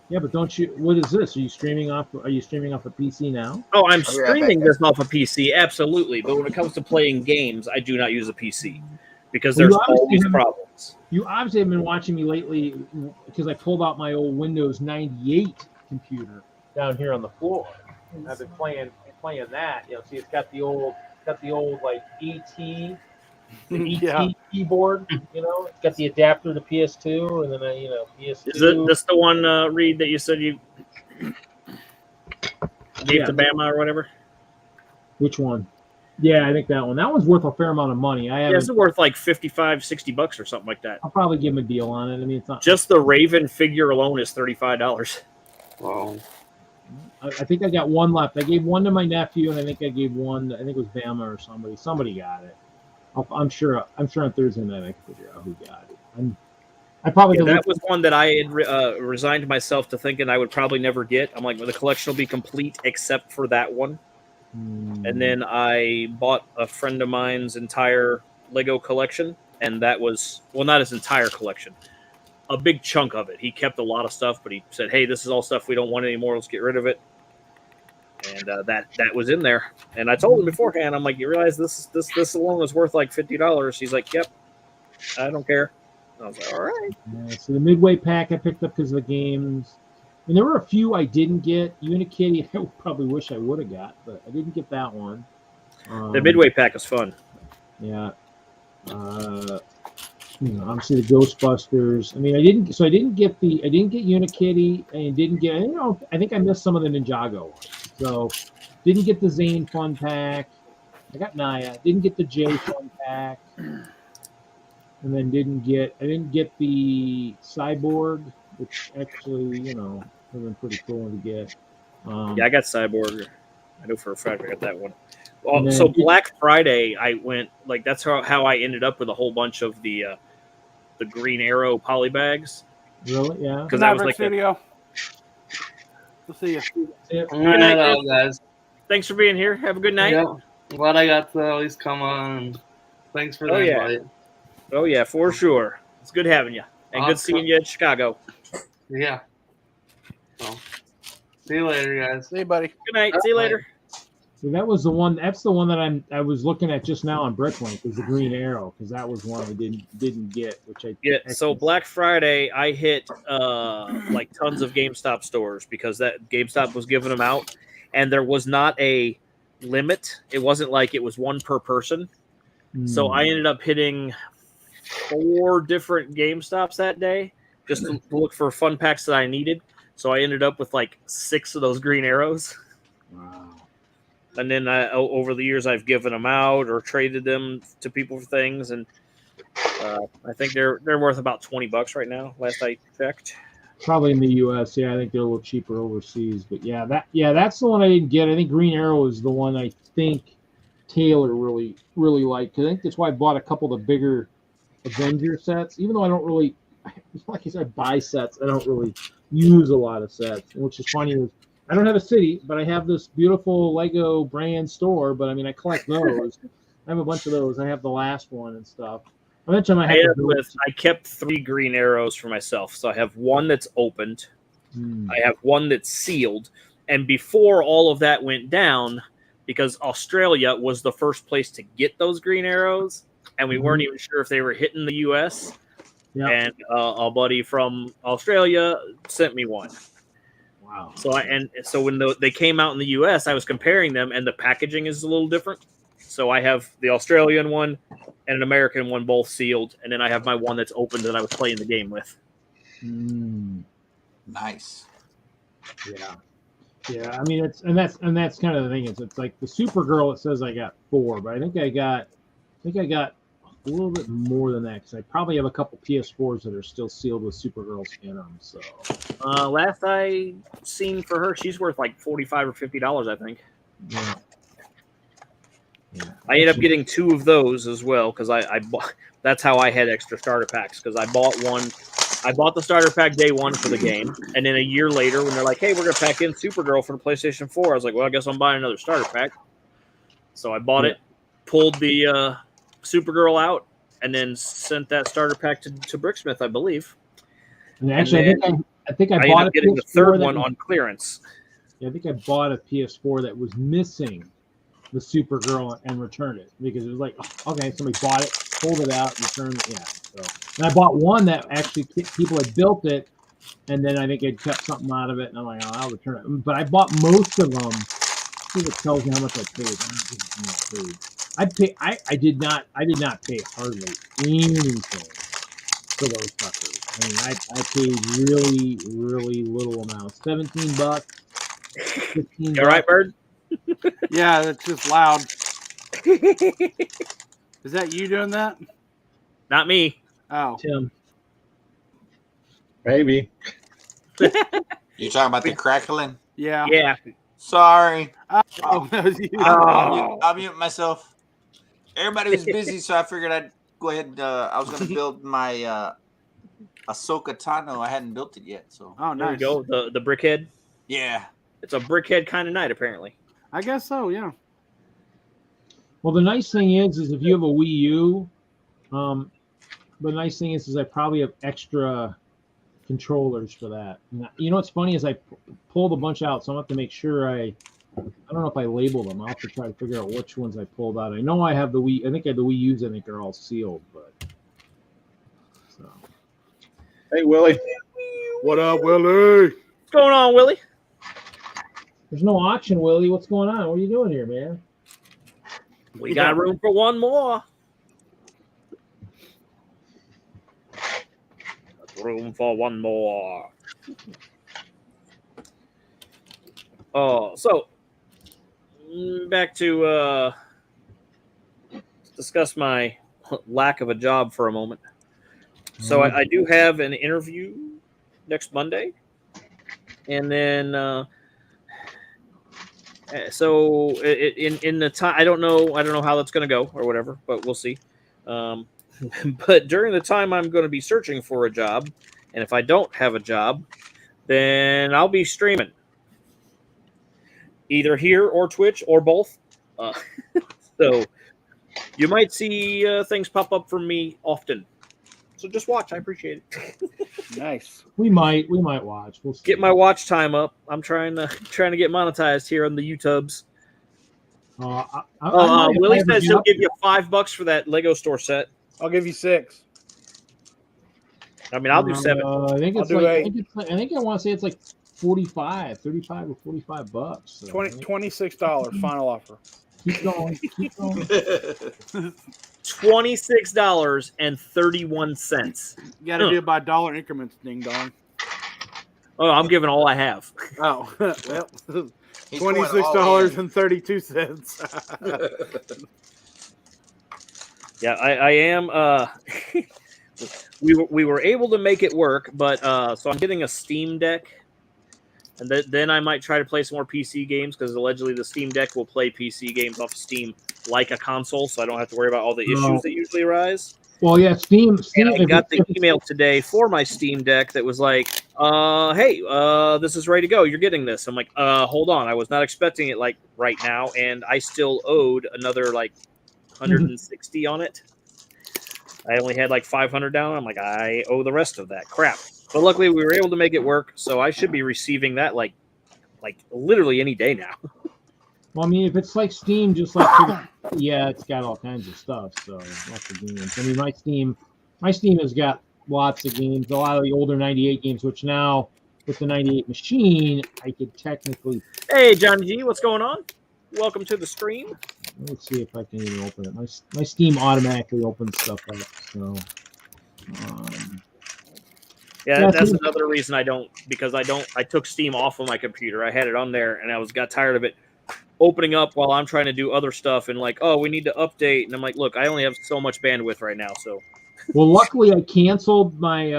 Yeah, but don't you? What is this? Are you streaming off a PC now? Oh, I'm streaming this off a PC, absolutely. But when it comes to playing games, I do not use a PC because there's always problems. You obviously have been watching me lately because I pulled out my old Windows 98 computer down here on the floor. I've been playing that. See, it's got the old like ET. The ET keyboard, it's got the adapter to PS2, and then PS2. Is this the one, Reed, that you said you gave to Bama or whatever? Which one? Yeah, I think that one. That one's worth a fair amount of money. It's worth like $55-$60 or something like that. I'll probably give him a deal on it. I mean, it's not just the Raven figure alone is $35. Wow. I think I got one left. I gave one to my nephew, and I think I gave one. I think it was Bama or somebody. Somebody got it. I'm sure on Thursday night I can figure out who got it. That was one that I had resigned myself to thinking I would probably never get. I'm like, well, the collection will be complete except for that one. And then I bought a friend of mine's entire Lego collection, and that was, well, not his entire collection, a big chunk of it. He kept a lot of stuff, but he said, hey, this is all stuff we don't want anymore. Let's get rid of it. And that was in there. And I told him beforehand, I'm like, you realize this alone was worth like $50? He's like, yep, I don't care. I was like, all right. Yeah, so the Midway pack I picked up because of the games. And there were a few I didn't get. Unikitty, I probably wish I would have got, but I didn't get that one. The Midway pack is fun. Yeah. Obviously the Ghostbusters. I mean, I didn't get Unikitty, and I didn't get. I think I missed some of the Ninjago ones. So, didn't get the Zane Fun Pack. I got Naya. Didn't get the J Fun Pack, and then didn't get the Cyborg, which actually would have been pretty cool to get. I got Cyborg. I know for a fact I got that one. Well, so Black Friday, I went that's how I ended up with a whole bunch of the Green Arrow poly bags. Really? Yeah. Because I was like, video. We'll see you. Good night, guys. Thanks for being here. Have a good night. Yeah. Glad I got to at least come on. Thanks for the invite. Oh yeah, for sure. It's good having you, and good seeing you in Chicago. Yeah. Well, see you later, guys. See you, buddy. Good night. See you later. So that was the one. That's the one that I was looking at just now on Bricklink, is the Green Arrow, because that was one I didn't get, which I So Black Friday, I hit like tons of GameStop stores because that GameStop was giving them out, and there was not a limit. It wasn't like it was one per person. So I ended up hitting 4 different GameStops that day just to look for fun packs that I needed. So I ended up with like 6 of those Green Arrows. Wow. And then over the years, I've given them out or traded them to people for things, and I think they're worth about $20 right now. Last I checked, probably in the U.S. Yeah, I think they're a little cheaper overseas. But that's the one I didn't get. I think Green Arrow is the one I think Taylor really liked. I think that's why I bought a couple of the bigger Avenger sets, even though I don't really, like you said, buy sets. I don't really use a lot of sets, which is funny. I don't have a city, but I have this beautiful Lego brand store. But I mean, I collect those. I have a bunch of those. I have the last one and stuff. Eventually, I kept 3 Green Arrows for myself. So I have one that's opened. I have one that's sealed. And before all of that went down, because Australia was the first place to get those Green Arrows, and we weren't even sure if they were hitting the U.S., Yeah. and a buddy from Australia sent me one. Wow. So when they came out in the U.S., I was comparing them, and the packaging is a little different. So I have the Australian one and an American one, both sealed, and then I have my one that's open that I was playing the game with. Nice. Yeah. Yeah, I mean that's kind of the thing. It's like the Supergirl. It says I got 4, but I think I got a little bit more than that because I probably have a couple PS4s that are still sealed with Supergirls in them. So last I seen for her, she's worth like $45 or $50, I think. yeah. I ended up getting 2 of those as well because I bought. That's how I had extra starter packs because I bought one. I bought the starter pack day 1 for the game, and then a year later, when they're like, "Hey, we're gonna pack in Supergirl for the PlayStation 4," I was like, "Well, I guess I'm buying another starter pack." So I bought it, pulled the Supergirl out, and then sent that starter pack to Bricksmith, I believe. And actually, I think I ended bought up getting the third one was, on clearance. Yeah, I think I bought a PS4 that was missing the Supergirl and returned it because it was like, oh, okay, somebody bought it, pulled it out, returned it. Yeah. So, and I bought one that actually people had built it, and then I think I'd kept something out of it, and I'm like, oh, I'll return it. But I bought most of them. I think it tells you how much I paid. I did not pay hardly anything for those suckers. I mean, I paid really, really little amounts. $17, $15. You all right, Bird? Yeah, that's just loud. Is that you doing that? Not me. Oh, Tim. Maybe. You talking about the crackling? yeah. Yeah. Sorry. Oh, that was you. I'll mute myself. Everybody was busy, so I figured I'd go ahead. I was going to build my Ahsoka Tano. I hadn't built it yet, so. Oh, There nice. you go. The brickhead. Yeah. It's a brickhead kind of night, apparently. I guess so. Yeah. Well, the nice thing is if you have a Wii U, the nice thing is I probably have extra controllers for that. You know what's funny is I pulled a bunch out, so I'm gonna have to make sure I don't know if I label them. I'll have to try to figure out which ones I pulled out. I know I have the Wii. I think I have the Wii U's. I think they're all sealed, but so. Hey, Willie. What up, Willie? What's going on, Willie? There's no auction, Willie. What's going on? What are you doing here, man? We got room for one more. Room for one more. Oh, so back to discuss my lack of a job for a moment. So I do have an interview next Monday, and then so in the time I don't know how that's going to go or whatever, but we'll see. But during the time I'm going to be searching for a job, and if I don't have a job, then I'll be streaming either here or Twitch or both. So you might see things pop up from me often. So just watch. I appreciate it. Nice. We might watch. We'll see. Get my watch time up. I'm trying to get monetized here on the YouTubes. Willie says he'll give you $5 for that Lego store set. I'll give you 6. I mean, I'll do 7. I think it's I'll do like 8. I think I want to say it's like 35 or $45. So $26 final offer. Keep going. Keep going. $26.31. You got to do it by dollar increments, ding dong. Oh, I'm giving all I have. Oh, well, He's going all in. $26.32. Yeah, I am. We were able to make it work, but so I'm getting a Steam Deck, and then I might try to play some more PC games because allegedly the Steam Deck will play PC games off of Steam like a console, so I don't have to worry about all the issues that usually arise. Well, yeah, Steam. And I got the email today for my Steam Deck that was like, "Hey, this is ready to go. You're getting this." I'm like, "Hold on, I was not expecting it like right now, and I still owed another like 160 on it. I only had like 500 down. I'm like, I owe the rest of that. Crap." But luckily, we were able to make it work, so I should be receiving that like literally any day now. Well, I mean, if it's like Steam, just like yeah, it's got all kinds of stuff. So lots of games. I mean, my Steam has got lots of games, a lot of the older 98 games, which now with the 98 machine, I could technically. Hey, Johnny G, what's going on? Welcome to the stream. Let's see if I can even open it. My Steam automatically opens stuff up. So, yeah, that's another reason I don't, because I took Steam off of my computer. I had it on there, and I got tired of it opening up while I'm trying to do other stuff, and like, oh, we need to update, and I'm like, look, I only have so much bandwidth right now, so. Well, luckily I canceled my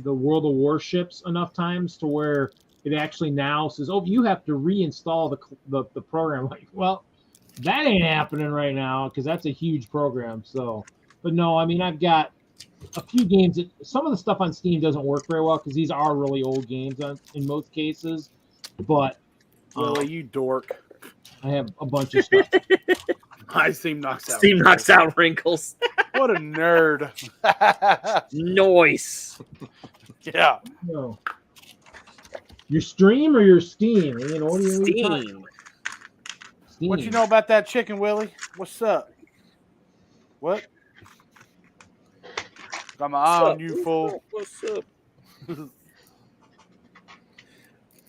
the World of Warships enough times to where it actually now says, oh, you have to reinstall the program. Like, well, that ain't happening right now because that's a huge program. So, but no, I mean, I've got a few games that some of the stuff on Steam doesn't work very well because these are really old games in most cases. But Willie, you dork. I have a bunch of stuff. Steam knocks out. Steam knocks out wrinkles. What a nerd. Noise. Yeah. No. Your stream or your Steam? You know, what do you Steam. Steam. What you know about that chicken, Willie? What's up? What? Got my eye on you, fool. What's up?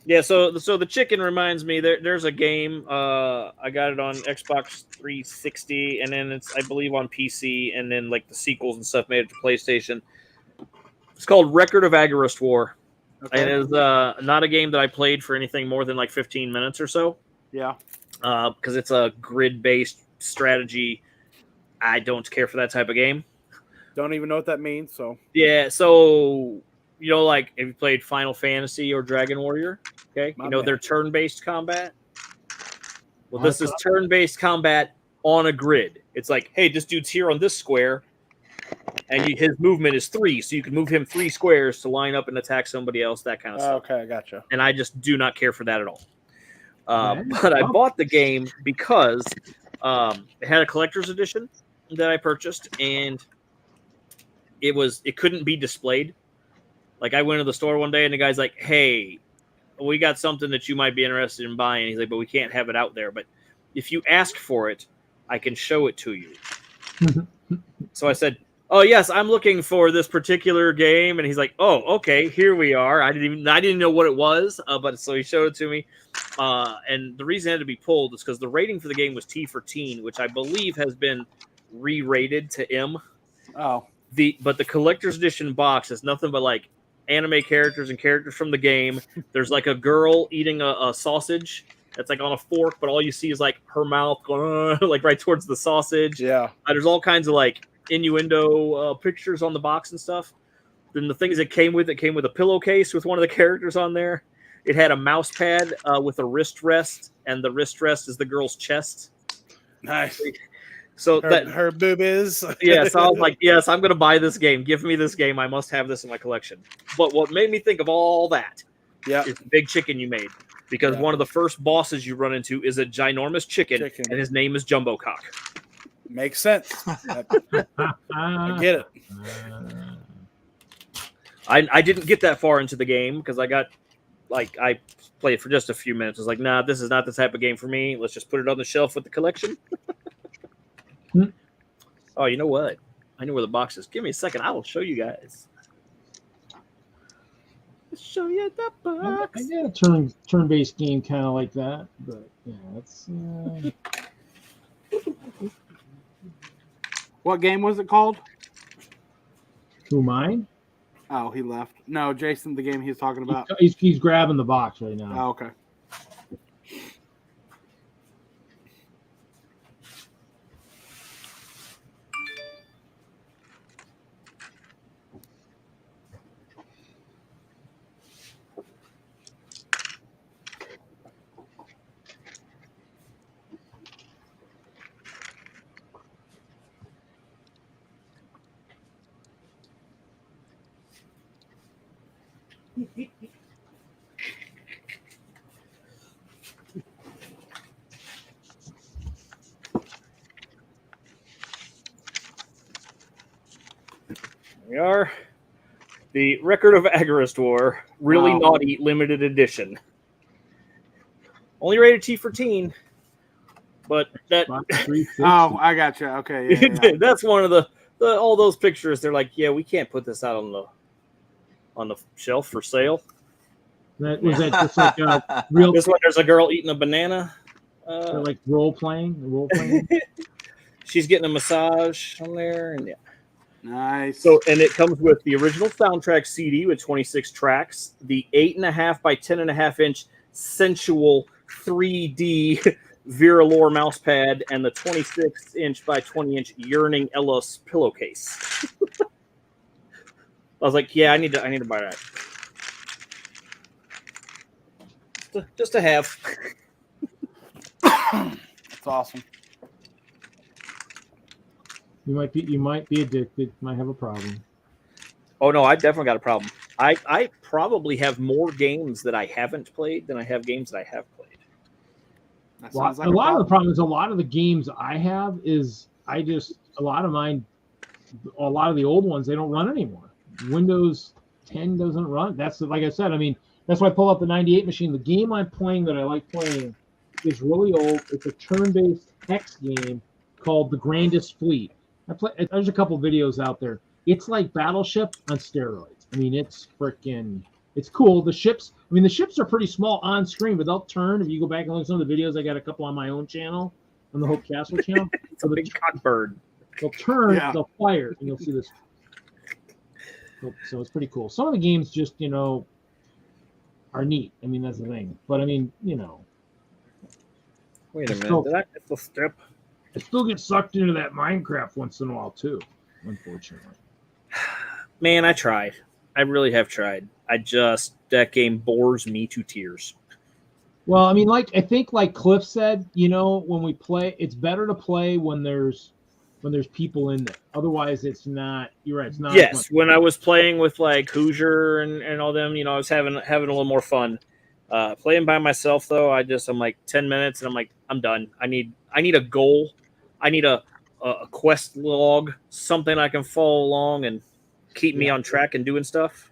Yeah, so the chicken reminds me there's a game. I got it on Xbox 360, and then it's, I believe, on PC, and then like the sequels and stuff made it to PlayStation. It's called Record of Agarest War. Okay. And it is not a game that I played for anything more than like 15 minutes or so. Yeah. Because it's a grid-based strategy. I don't care for that type of game. Don't even know what that means. So yeah, so you know, like if you played Final Fantasy or Dragon Warrior, okay, you know they're turn-based combat. Well, this is turn-based combat on a grid. It's like, hey, this dude's here on this square, and his movement is 3, so you can move him 3 squares to line up and attack somebody else. That kind of stuff. Okay, I gotcha. And I just do not care for that at all. But I bought the game because it had a collector's edition that I purchased, and it couldn't be displayed. Like I went to the store one day and the guy's like, hey, we got something that you might be interested in buying. He's like, but we can't have it out there. But if you ask for it, I can show it to you. So I said, oh yes, I'm looking for this particular game. And he's like, oh, okay, here we are. I didn't know what it was. But so he showed it to me. And the reason it had to be pulled is because the rating for the game was T for teen, which I believe has been re-rated to M. Oh. But the collector's edition box is nothing but like anime characters and characters from the game. There's like a girl eating a sausage that's like on a fork, but all you see is like her mouth going like right towards the sausage. Yeah. There's all kinds of like innuendo pictures on the box and stuff. Then the things it came with a pillowcase with one of the characters on there. It had a mouse pad with a wrist rest, and the wrist rest is the girl's chest. Nice. So her boob is. Yeah, so I was like, yes, I'm going to buy this game. Give me this game. I must have this in my collection. But what made me think of all that is the big chicken you made. Because one of the first bosses you run into is a ginormous chicken. And his name is Jumbo Cock. Makes sense. I get it. I didn't get that far into the game because I played for just a few minutes. I was like, nah, this is not the type of game for me. Let's just put it on the shelf with the collection. Oh, you know what? I know where the box is. Give me a second. I will show you guys. Let's show you the box. I got a turn-based game kind of like that, but yeah, that's. What game was it called? Who, mine? Oh, he left. No, Jason, the game he was talking about. He's grabbing the box right now. Oh, okay. We are the Record of Agarest War, really naughty limited edition. Only rated T for teen, but that. Oh, I got you. Okay, yeah. That's one of the all those pictures. They're like, yeah, we can't put this out on the shelf for sale. That was that just like real. This one, there's a girl eating a banana. Like role playing. She's getting a massage on there, and yeah. Nice. So, and it comes with the original soundtrack CD with 26 tracks, the 8.5 by 10.5 inch sensual 3D Vera Lore mouse pad, and the 26 inch by 20 inch Yearning Ellis pillowcase. I was like, yeah, I need to buy that. Just to have. That's awesome. You might be addicted. Might have a problem. Oh no, I definitely got a problem. I probably have more games that I haven't played than I have games that I have played. That Well, sounds like a lot of the problem is a lot of the games I have is a lot of the old ones they don't run anymore. Windows 10 doesn't run. That's like I said. I mean, that's why I pull up the 98 machine. The game I'm playing that I like playing is really old. It's a turn-based hex game called The Grandest Fleet. There's a couple videos out there. It's like Battleship on steroids. I mean, it's cool. The ships are pretty small on screen, but they'll turn. If you go back and look at some of the videos, I got a couple on my own channel, on the Hope Castle channel. It's a big cockbird. They'll turn, Yeah. they'll fire, and you'll see this. So it's pretty cool. Some of the games just, are neat. I mean, that's the thing. But I mean, Wait a minute. So- Did I hit the step? I still get sucked into that Minecraft once in a while too, unfortunately. Man, I tried. I really have tried. That game bores me to tears. Well, I mean, I think like Cliff said, when we play, it's better to play when there's people in there. Otherwise, it's not. You're right. It's not. Yes, when I was playing with like Hoosier and all them, I was having a little more fun. Playing by myself though, I'm like 10 minutes and I'm like, I'm done. I need a goal. I need a quest log, something I can follow along and keep me on track and doing stuff.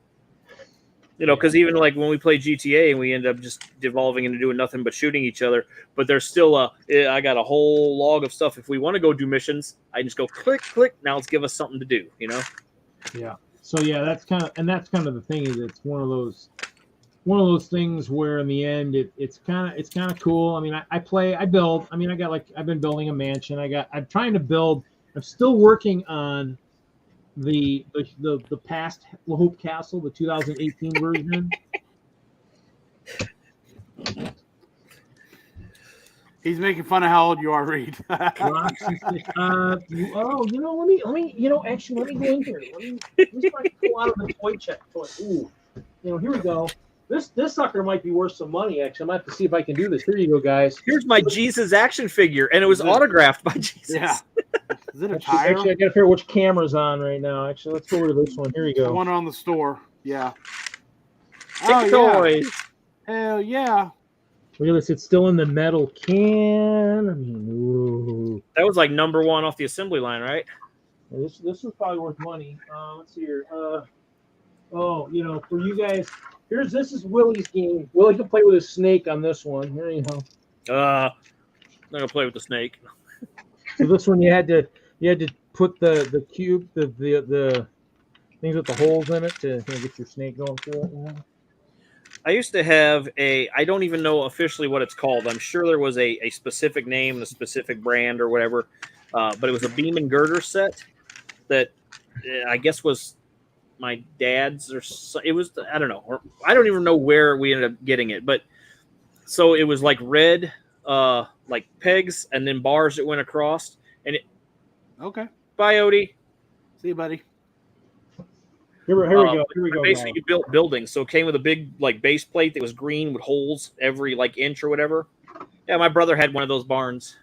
Because even like when we play GTA and we end up just devolving into doing nothing but shooting each other, but there's still I got a whole log of stuff. If we want to go do missions, I just go click. Now let's give us something to do. Yeah. So yeah, that's kind of the thing is it's one of those things where in the end it's kind of cool. I mean, I build. I mean, I've been building a mansion. I'm still working on the past Hope Castle, the 2018 version. He's making fun of how old you are, Reed. Let me go in here. Let me pull out of the toy check. Ooh, here we go. This sucker might be worth some money. Actually, I might have to see if I can do this. Here you go, guys. Here's my Jesus action figure, and it was autographed by Jesus. Yeah. Is it a tire? Actually, I got to figure out which camera's on right now. Actually, let's go over to this one. Here you The go. one on the store. Yeah. Toy. Hell yeah. Look at this. It's still in the metal can. I mean, ooh. That was like number one off the assembly line, right? This is probably worth money. Let's see here. For you guys, this is Willie's game. Willie can play with his snake on this one. Here you go. I'm not gonna play with the snake. So this one you had to put the cube, the things with the holes in it to get your snake going through it. I used to have I don't even know officially what it's called. I'm sure there was a specific name, a specific brand or whatever, but it was a beam and girder set that I guess was my dad's or so, it was, I don't know, or I don't even know where we ended up getting it, but so it was like red, like pegs and then bars that went across and it. Okay. Bye, Odie. See you, buddy. Here we go. Here we go. Basically, you built buildings, so it came with a big like base plate that was green with holes every like inch or whatever. Yeah, my brother had one of those barns,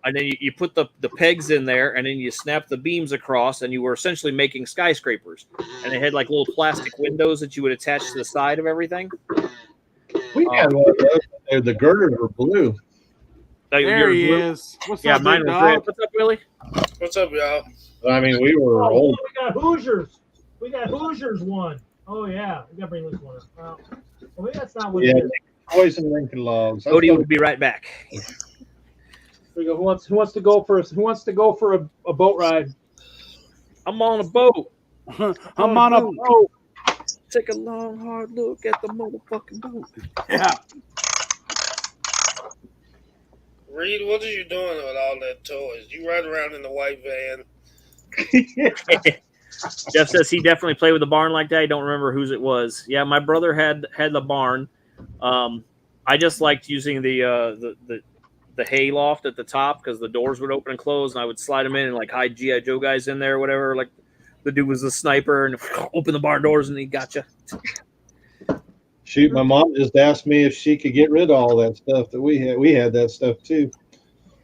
and then you put the pegs in there, and then you snap the beams across, and you were essentially making skyscrapers. And they had like little plastic windows that you would attach to the side of everything. We had one of those. The girders were blue. There he is. What's Yeah, up, mine big was dog? red. What's up, Willie? What's up, y'all? I mean, we were Oh, old. we got Hoosiers. We got Hoosiers one. Oh yeah, we gotta bring this one up. Well, maybe that's not what Yeah, it is. Toys and Lincoln Logs. That's Odie what- will be right back. Here we go. Who wants to go for a boat ride? I'm on a boat. I'm on a boat. Take a long, hard look at the motherfucking boat. Yeah. Reed, what are you doing with all that toys? You ride around in the white van. Jeff says he definitely played with the barn like that. I don't remember whose it was. Yeah, my brother had the barn. I just liked using the hay loft at the top because the doors would open and close, and I would slide them in and like hide GI Joe guys in there or whatever. Like the dude was the sniper and open the barn doors and he got you. Shoot, my mom just asked me if she could get rid of all that stuff that we had. We had that stuff too.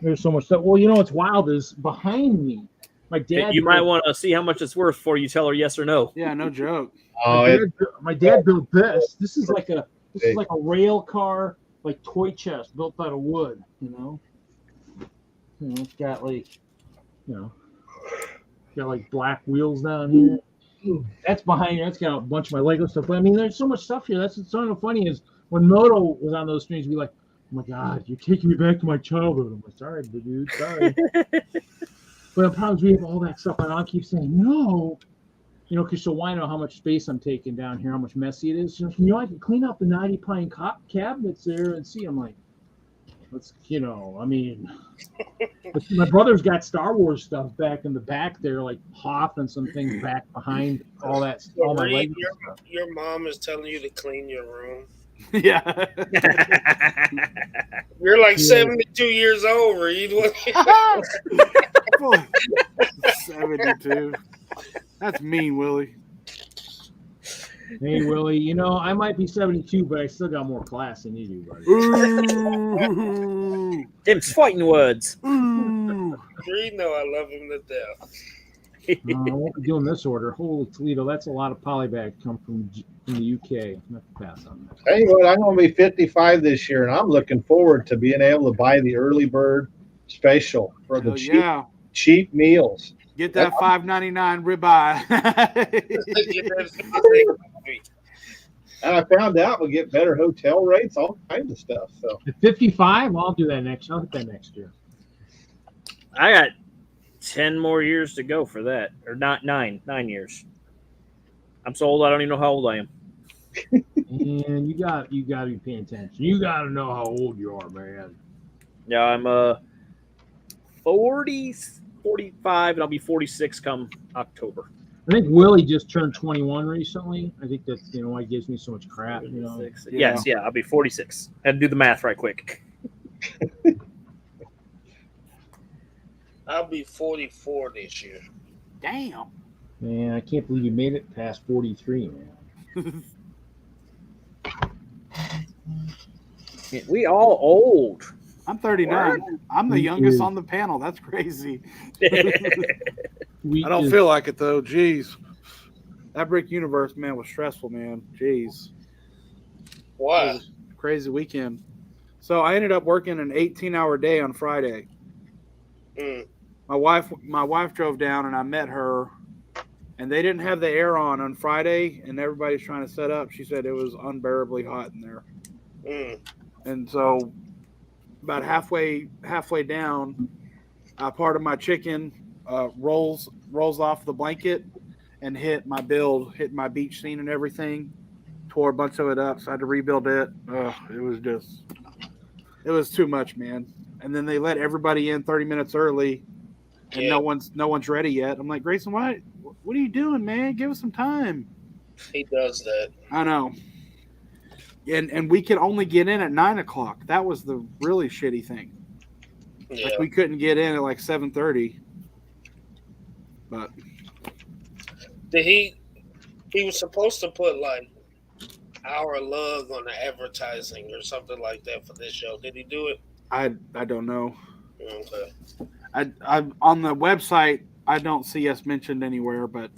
There's so much stuff. Well, you know what's wild is behind me. My dad. You might want to see how much it's worth before you tell her yes or no. Yeah, no joke. My dad built this. This is like a rail car, like toy chest built out of wood. It's got got like black wheels down here. That's behind here. That's got a bunch of my Lego stuff. But I mean, there's so much stuff here. That's what's so funny is when Moto was on those streams, he'd be like, "Oh my God, you're taking me back to my childhood." I'm like, "Sorry, dude, sorry." But the problem is we have all that stuff, and I keep saying no, because she'll whine about how much space I'm taking down here, how much messy it is. I can clean up the 90 pine cabinets there and see. I'm like, my brother's got Star Wars stuff back in the back there, like Hoth and some things back behind all that. All my Lego stuff. Your mom is telling you to clean your room. Yeah. You're like 72 years old, Reed. 72. That's mean, Willie. Hey, Willie, I might be 72, but I still got more class than you do, buddy. Ooh. Them's fighting words. Ooh. Reed, no, I love him to death. I won't be doing this order. Holy Toledo, that's a lot of polybag come from the UK. I'm going to pass on that. Tell you what, I'm going to be 55 this year, and I'm looking forward to being able to buy the early bird special for the cheap meals. Get that $5.99 ribeye. And I found out we'll get better hotel rates, all kinds of stuff. So at 55, I'll do that next. I'll hit that next year. I got 10 more years to go for that, or not 9 years. I'm so old I don't even know how old I am. And you got to be paying attention. You got to know how old you are, man. Yeah, I'm 45, and I'll be 46 come October. I think Willie just turned 21 recently. I think that's why he gives me so much crap. Yes, I'll be 46. I had to do the math right quick. I'll be 44 this year. Damn. Man, I can't believe you made it past 43, man. We all old. I'm 39. I'm the youngest on the panel. That's crazy. I don't feel like it, though. Jeez. That Brick Universe, man, was stressful, man. Jeez. Why? Crazy weekend. So I ended up working an 18-hour day on Friday. My wife drove down, and I met her, and they didn't have the air on Friday, and everybody's trying to set up. She said it was unbearably hot in there. And so about halfway down, part of my chicken rolls off the blanket and hit my beach scene and everything, tore a bunch of it up, so I had to rebuild it. It was too much, man. And then they let everybody in 30 minutes early, and no one's ready yet. I'm like, Grayson, what are you doing, man? Give us some time. He does that. I know. And we could only get in at 9:00. That was the really shitty thing. Yeah. Like we couldn't get in at like 7:30. But he was supposed to put like our love on the advertising or something like that for this show. Did he do it? I don't know. Okay. I on the website I don't see us mentioned anywhere, but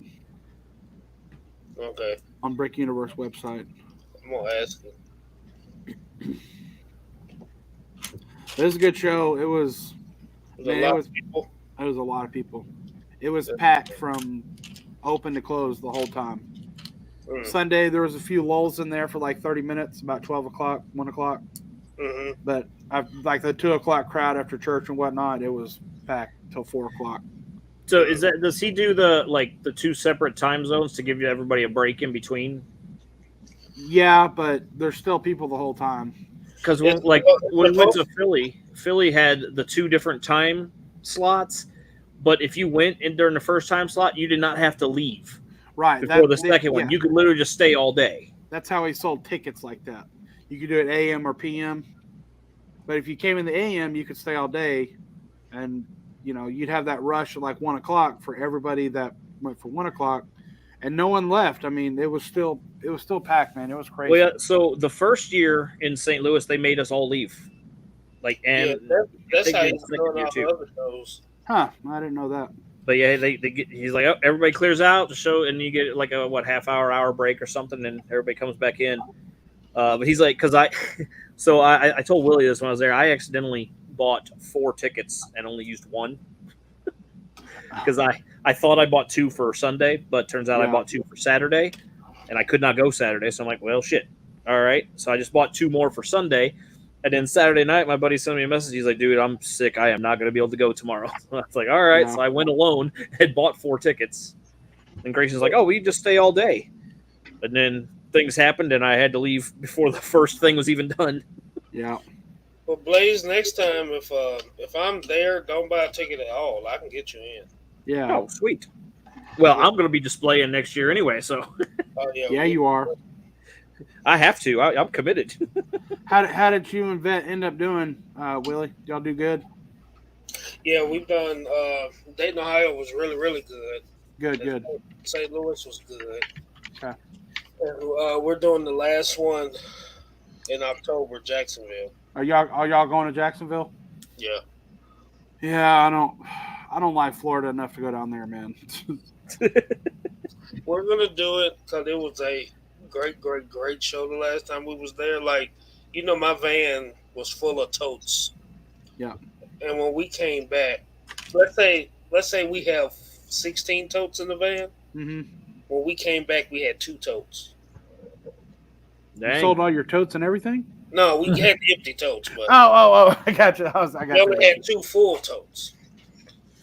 okay. On Brick Universe website. I'm gonna ask him. It was a good show. It was a lot of people. It was a lot of people. It was packed from open to close the whole time. Sunday there was a few lulls in there for like 30 minutes, about 12 o'clock, 1 o'clock. But like the 2 o'clock crowd after church and whatnot, it was packed till 4 o'clock. So does he do the two separate time zones to give you everybody a break in between? Yeah, but there's still people the whole time. Because when we went to Philly had the two different time slots, but if you went in during the first time slot, you did not have to leave. Right. Before the second one, you could literally just stay all day. That's how he sold tickets like that. You could do it AM or PM, but if you came in the AM, you could stay all day, and you'd have that rush at like 1 o'clock for everybody that went for 1 o'clock, and no one left. I mean, it was still packed, man. It was crazy. Well, yeah. So the first year in St. Louis, they made us all leave. That's how he's doing all the other shows. Huh? I didn't know that. But yeah, they get. He's like, oh, everybody clears out the show, and you get like a half-hour break or something, and everybody comes back in. But he's like, because I told Willie this when I was there. I accidentally bought 4 tickets and only used 1 because I thought I bought 2 for Sunday, but turns out I bought 2 for Saturday, and I could not go Saturday. So I'm like, well, shit. All right. So I just bought 2 more for Sunday. And then Saturday night, my buddy sent me a message. He's like, dude, I'm sick. I am not going to be able to go tomorrow. I was like, all right. Yeah. So I went alone and bought 4 tickets. And Grayson's like, oh, we just stay all day. And then things happened, and I had to leave before the first thing was even done. Yeah. Well, Blaze, next time, if I'm there, don't buy a ticket at all. I can get you in. Yeah. Oh, sweet. Well, I'm going to be displaying next year anyway, so. Oh, yeah, you are. I have to. I'm committed. How did you and Vet end up doing, Willie? Y'all do good? Yeah, we've done. Dayton, Ohio was really, really good. Good. St. Louis was good. Okay. And we're doing the last one in October, Jacksonville. Are y'all going to Jacksonville? Yeah. Yeah, I don't like Florida enough to go down there, man. We're gonna do it because it was a great show the last time we was there. Like, my van was full of totes. Yeah. And when we came back, let's say we have 16 totes in the van. Mm-hmm. When we came back, we had 2 totes. Dang. You sold all your totes and everything? No, we had empty totes. But oh! I got you. I got you. We only had 2 full totes.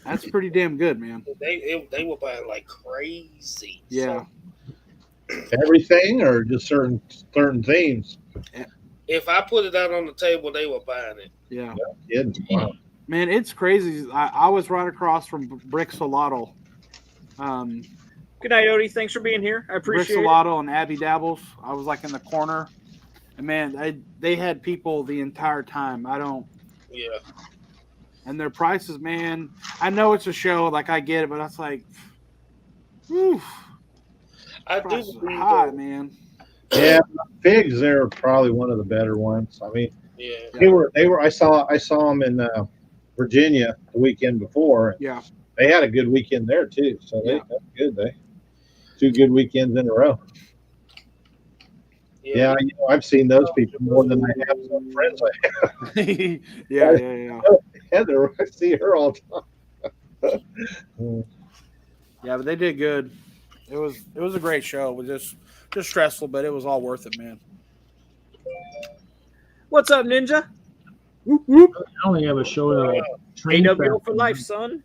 That's pretty damn good, man. They were buying like crazy. Yeah. So, everything or just certain themes? If I put it out on the table, they were buying it. Yeah. Wow. Man, it's crazy. I was right across from Brick Solotto. Good night, Odie. Thanks for being here. I appreciate Brick Solotto and Abby Dabbles. I was like in the corner. And man, they had people the entire time. Yeah. And their prices, man. I know it's a show, like I get it, but that's like, whew. I do believe high, man. Yeah, Figs, they're probably one of the better ones. I mean, yeah. They were. I saw them in Virginia the weekend before. Yeah. They had a good weekend there too. So that's good. 2 good weekends in a row. Yeah, I've seen those people more than I have some friends I have. Yeah. Heather, I see her all the time. Yeah, but they did good. It was a great show. It was just stressful, but it was all worth it, man. What's up, Ninja? Whoop, whoop. I only have a show AWO for life, son.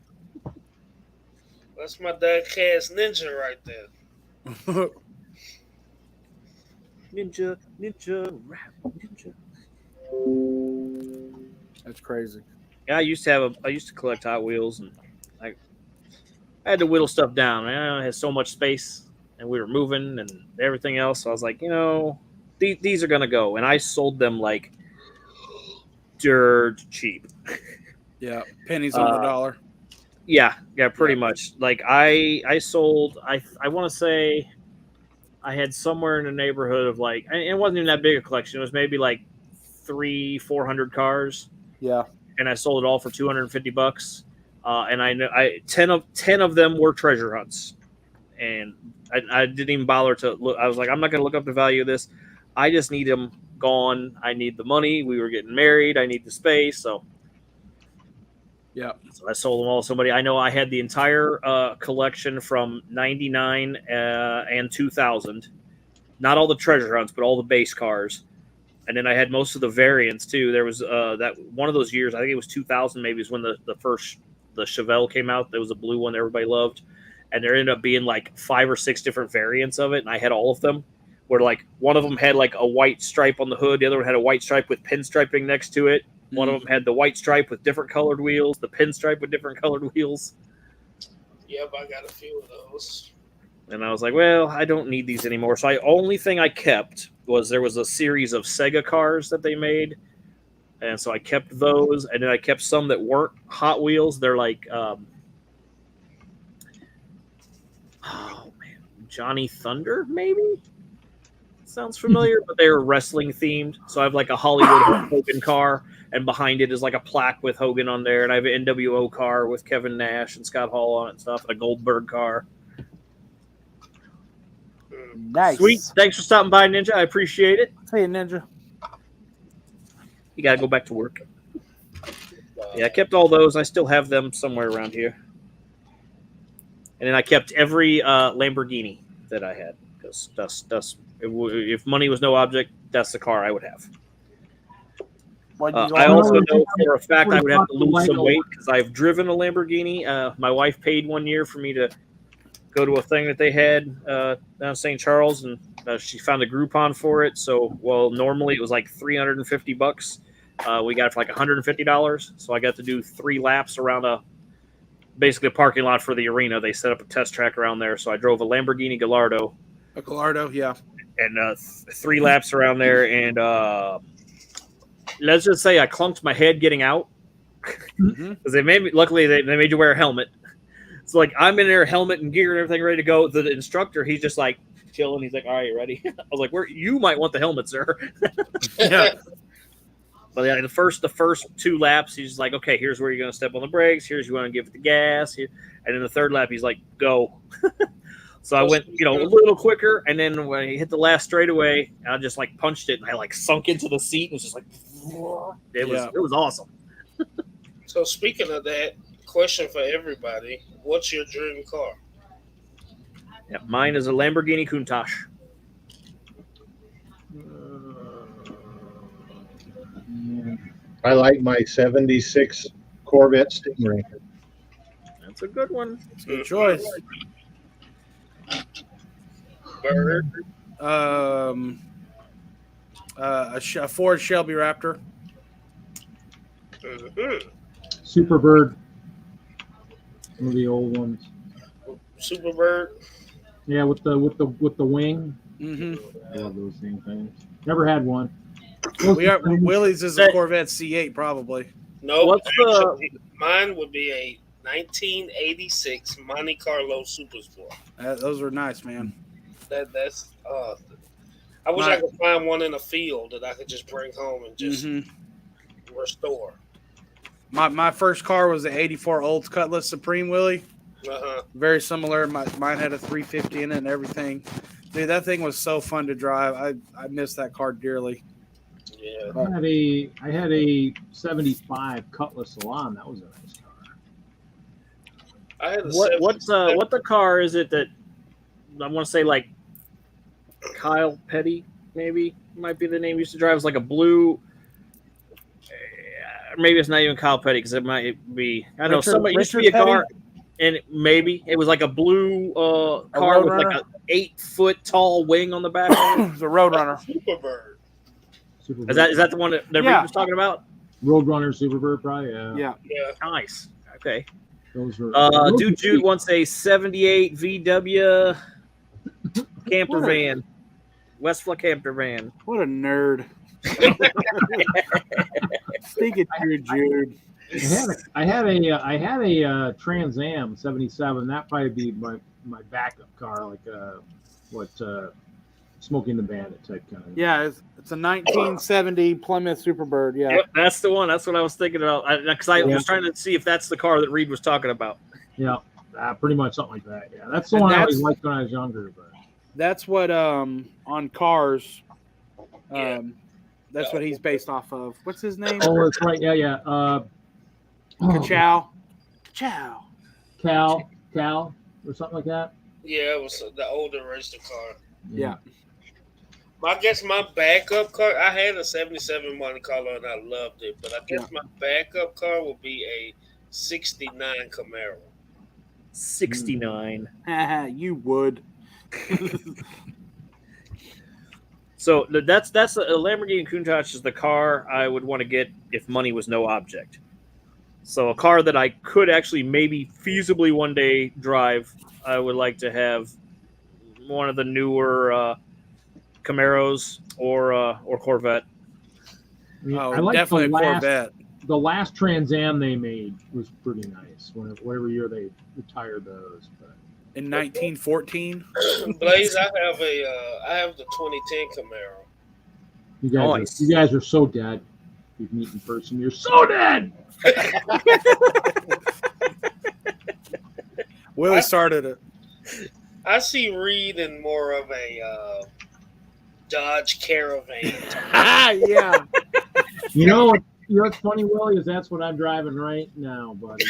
That's my dad cast Ninja right there. Ninja, rap, ninja. That's crazy. Yeah, I used to collect Hot Wheels, and I had to whittle stuff down. I had so much space, and we were moving and everything else. So I was like, these are gonna go, and I sold them like dirt cheap. Yeah, pennies on the dollar. Yeah, pretty much. Like I sold. I want to say I had somewhere in the neighborhood of like, and it wasn't even that big a collection. It was maybe like 300-400 cars. Yeah. And I sold it all for $250. And I know 10 of them were treasure hunts. And I didn't even bother to look. I was like, I'm not going to look up the value of this. I just need them gone. I need the money. We were getting married. I need the space. So yeah. So I sold them all to somebody. I know I had the entire collection from 99 and 2000. Not all the treasure hunts, but all the base cars. And then I had most of the variants too. There was that one of those years, I think it was 2000 maybe, is when the first the Chevelle came out. There was a blue one that everybody loved, and there ended up being like 5 or 6 different variants of it, and I had all of them. Where like one of them had like a white stripe on the hood, the other one had a white stripe with pinstriping next to it. One of them had the white stripe with different colored wheels, the pinstripe with different colored wheels. Yep, I got a few of those. And I was like, well, I don't need these anymore. So the only thing I kept was there was a series of Sega cars that they made. And so I kept those. And then I kept some that weren't Hot Wheels. They're like, oh, man, Johnny Thunder, maybe? Sounds familiar, but they were wrestling themed. So I have like a Hollywood Hogan car, and behind it is like a plaque with Hogan on there. And I have an NWO car with Kevin Nash and Scott Hall on it and stuff, and a Goldberg car. Nice. Sweet. Thanks for stopping by, Ninja. I appreciate it. Hey, Ninja. You got to go back to work. Yeah, I kept all those. I still have them somewhere around here. And then I kept every Lamborghini that I had. Because if money was no object, that's the car I would have. I also know for a fact I would have to lose some weight because I've driven a Lamborghini. My wife paid 1 year for me to go to a thing that they had down in St. Charles, and she found a Groupon for it. So, normally it was like $350. We got it for like $150. So I got to do 3 laps around basically a parking lot for the arena. They set up a test track around there. So I drove a Lamborghini Gallardo. A Gallardo, yeah. And 3 laps around there, and let's just say I clunked my head getting out because they made me. Luckily, they made you wear a helmet. So like I'm in there, helmet and gear and everything ready to go. The instructor, he's just like chilling. He's like, "All right, you ready?" I was like, "Where you might want the helmet, sir." Yeah. But yeah, the first 2 laps, he's like, "Okay, here's where you're going to step on the brakes. Here's you want to give it the gas." Here. And then the 3rd lap, he's like, "Go." So I went, a little quicker, and then when he hit the last straightaway, I just like punched it, and I like sunk into the seat. It was just like, it was awesome. So speaking of that, question for everybody: what's your dream car? Yeah, mine is a Lamborghini Countach. I like my 76 Corvette Stingray. That's a good one. Good choice. Bird. A Ford Shelby Raptor. Superbird. One of the old ones. Superbird. Yeah, with the wing. Mm-hmm. I love those same things. Never had one. Willie's is a Corvette C8 probably. No, mine would be a 1986 Monte Carlo Super Sport. Those are nice, man. That's I wish I could find one in a field that I could just bring home and just restore. My first car was the '84 Olds Cutlass Supreme, Willie. Very similar. Mine had a 350 in it and everything. Dude, that thing was so fun to drive. I miss that car dearly. Yeah. I had a 75 Cutlass Salon. That was a nice car. I had what the car is it that I want to say like Kyle Petty maybe might be the name he used to drive. It was like a blue. Maybe it's not even Kyle Petty because it might be. I don't know. Somebody used to be a car, and maybe it was like a blue car with like an 8-foot tall wing on the back. The Roadrunner. Superbird. Is that the one that Reed was talking about? Roadrunner Superbird, probably. Yeah. Nice. Okay. Those were. Dude Jude wants a '78 VW camper van, Westfla camper van. What a nerd. Stinking Jude. I had a Trans Am '77. That probably be my backup car, like Smoking the Bandit type kind of. Yeah, it's a 1970 Plymouth Superbird. Yeah, yep, that's the one. That's what I was thinking about. Because I was trying to see if that's the car that Reed was talking about. Yeah, pretty much something like that. Yeah, that's the one I always liked when I was younger. But that's what on Cars. That's what he's based off of. What's his name? Oh, that's right. Yeah. Ka-chow. Cal, or something like that. Yeah, it was the older racer car. Yeah. I guess my backup car, I had a '77 Monte Carlo and I loved it, but I guess my backup car would be a '69 Camaro. 69. You would. So that's a Lamborghini Countach is the car I would want to get if money was no object. So a car that I could actually maybe feasibly one day drive. I would like to have one of the newer Camaros or Corvette. I mean, Oh, I like definitely a the Corvette. The last Trans Am they made was pretty nice. Whatever year they retired those, but In 1914. Blaze, I have the 2010 Camaro. you guys are so dead. You meet in person, you're so dead. Willie started it. I see Reed in more of a Dodge Caravan. Yeah. You know what's funny, Willie, is that's what I'm driving right now, buddy.